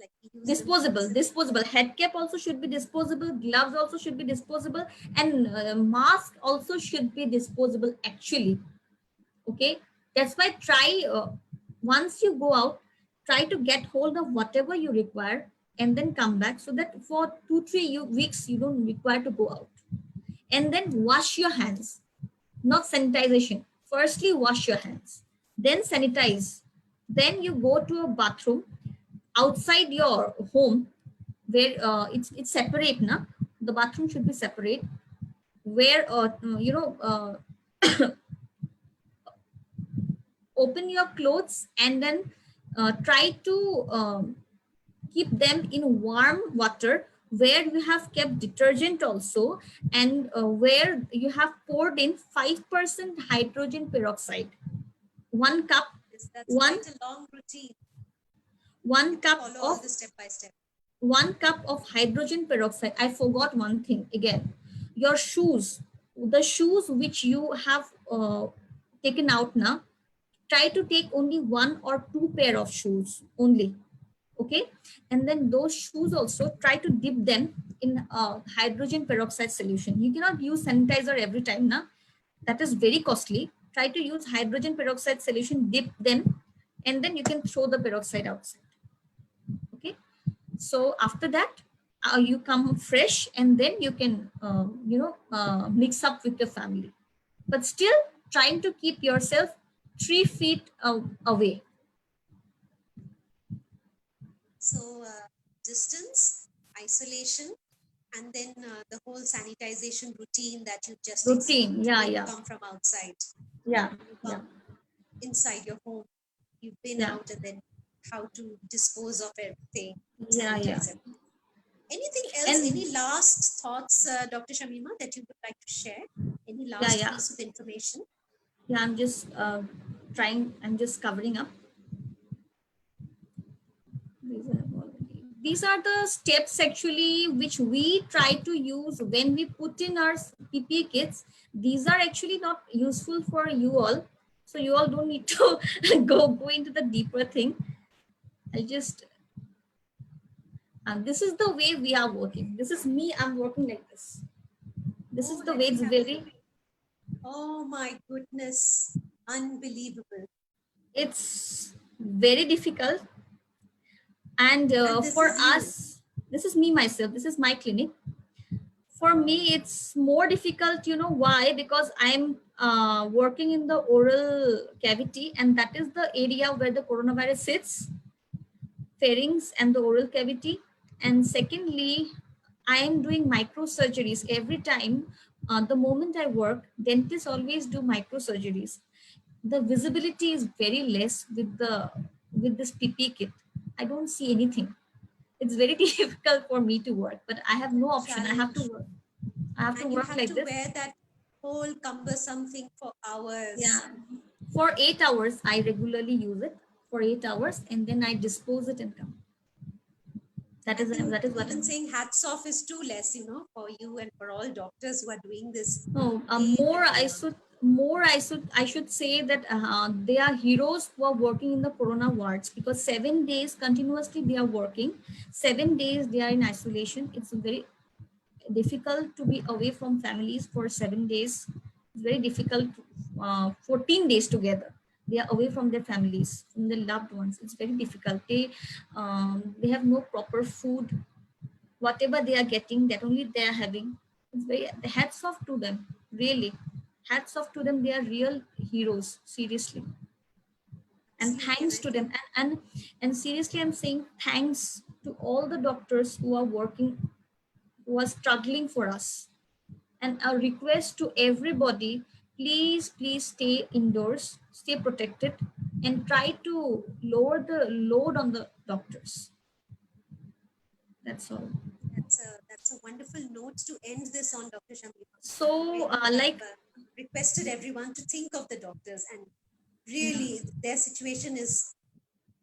Disposable. Head cap also should be disposable. Gloves also should be disposable. And mask also should be disposable actually. Okay, that's why try once you go out, try to get hold of whatever you require and then come back, so that for 2-3 weeks you don't require to go out. And then wash your hands, not sanitization. Firstly, wash your hands, then sanitize. Then you go to a bathroom outside your home where it's separate, na? The bathroom should be separate. Where open your clothes and then try to keep them in warm water where you have kept detergent also, and where you have poured in 5% hydrogen peroxide. 1 cup, That's one quite a long routine. one cup Follow all of the step by step. 1 cup of hydrogen peroxide. I forgot one thing again. Your shoes, the shoes which you have taken out now, try to take only 1 or 2 pair of shoes only. Okay, and then those shoes also try to dip them in hydrogen peroxide solution. You cannot use sanitizer every time now, that is very costly. Try to use hydrogen peroxide solution, dip them, and then you can throw the peroxide outside. Okay, so after that you come fresh, and then you can mix up with your family, but still trying to keep yourself 3 feet away. So distance, isolation, and then the whole sanitization routine that you just Routine, explained yeah, when yeah, you come from outside. yeah, You yeah, come inside your home, you've been yeah, out, and then how to dispose of everything, yeah, yeah. sanitize everything. Anything else? And Any last thoughts, Dr. Shamima, that you would like to share? Any yeah, last yeah, piece of information? yeah, I'm just I'm just covering up. These are the steps actually which we try to use when we put in our PPE kits. These are actually not useful for you all, so you all don't need to go into the deeper thing. I just this is the way we are working. This is me. I'm working like this. This is the let way me it's have a very. look. Oh my goodness, unbelievable. It's very difficult, and And this for is you. us, this is me myself. This is my clinic. For me, it's more difficult. You know why? Because I'm working in the oral cavity, and that is the area where the coronavirus sits, pharynx and the oral cavity. And secondly, I am doing microsurgeries every time. The moment I work, dentists always do microsurgeries. The visibility is very less with this PP kit. I don't see anything. It's very difficult for me to work, but I have no option. I have to Challenge. work. I have to And you work have like to this. wear that whole cumbersome thing for hours. Yeah. For 8 hours, I regularly use it for 8 hours, and then I dispose it and come. That I is think what even I'm. saying hats off is too less, for you and for all doctors who are doing this. No, day more in, day out. I should say that they are heroes who are working in the corona wards, because 7 days continuously they are working. 7 days they are in isolation. It's very difficult to be away from families for 7 days. It's very difficult. 14 days together they are away from their families, from their loved ones. It's very difficult. They have no proper food. Whatever they are getting, that only they are having. It's very, hats off to them, really. Hats off to them. They are real heroes, seriously. And Absolutely, thanks and to I them. think And seriously, I'm saying thanks to all the doctors who are working, who are struggling for us. And a request to everybody, please stay indoors, stay protected, and try to lower the load on the doctors. That's all. that's a wonderful note to end this on, Dr. Shamima. So, You have requested everyone to think of the doctors, and really their situation is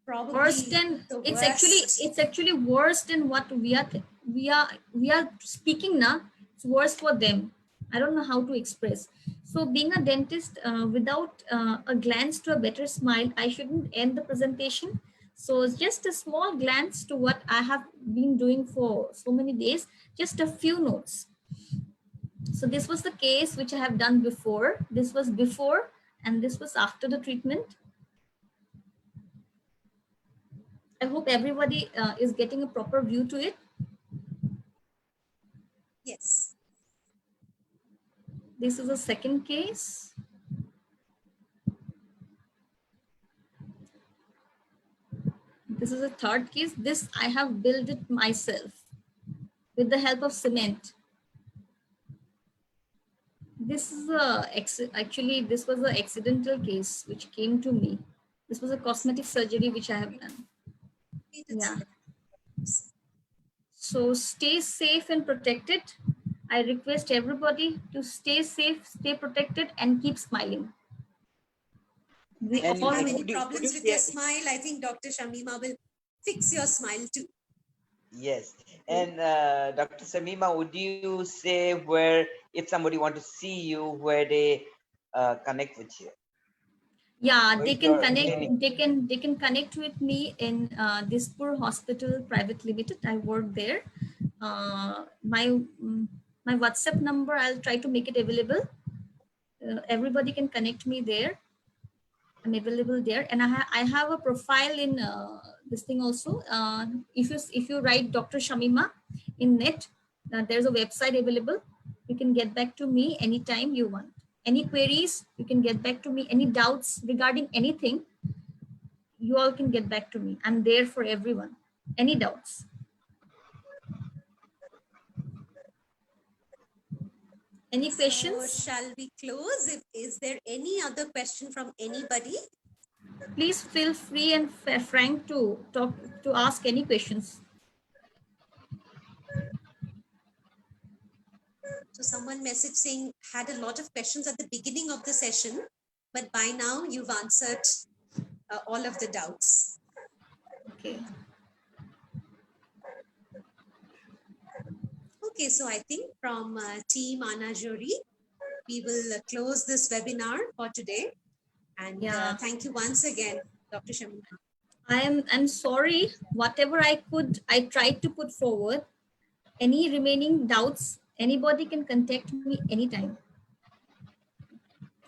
probably worse than the it's worst. actually worse than what we are speaking now. It's worse for them. I don't know how to express. So being a dentist, without a glance to a better smile, I shouldn't end the presentation. So it's just a small glance to what I have been doing for so many days, just a few notes. So this was the case which I have done before. This was before, and this was after the treatment. I hope everybody is getting a proper view to it. Yes. This is a second case. This is a third case. This I have built it myself with the help of cement. This is actually this was an accidental case which came to me. This was a cosmetic surgery which I have done. Yeah. So stay safe and protected. I request everybody to stay safe, stay protected, and keep smiling. We If you all have any would you problems with say- your smile, I think Dr. Shamima will fix your smile too. Yes. And Dr. Samima, would you say where, if somebody want to see you, where they connect with you? Yeah, Where they is can your connect. clinic? They can connect with me in Dispur Hospital Private Limited. I work there. My WhatsApp number, I'll try to make it available. Everybody can connect me there. I'm available there, and I have a profile in this thing also. If you write Dr. Shamima in net, there's a website available. You can get back to me anytime you want. Any queries, you can get back to me. Any doubts regarding anything, you all can get back to me. I'm there for everyone. Any doubts? Any questions? So shall we close? Is there any other question from anybody? Please feel free and frank to ask any questions. So someone messaged saying had a lot of questions at the beginning of the session, but by now you've answered all of the doubts. Okay. Okay, so I think from Team Anna Jori, we will close this webinar for today. And Yeah. thank you once again, Dr. Shamima. I'm sorry, whatever I could, I tried to put forward. Any remaining doubts, anybody can contact me anytime.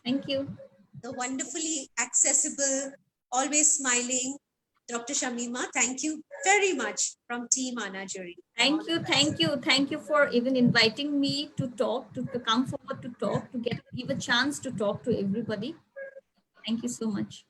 Thank you. The wonderfully accessible, always smiling Dr. Shamima. Thank you very much from Team Anna Jori. Thank you for even inviting me to talk, to come forward to talk, to give a chance to talk to everybody. Thank you so much.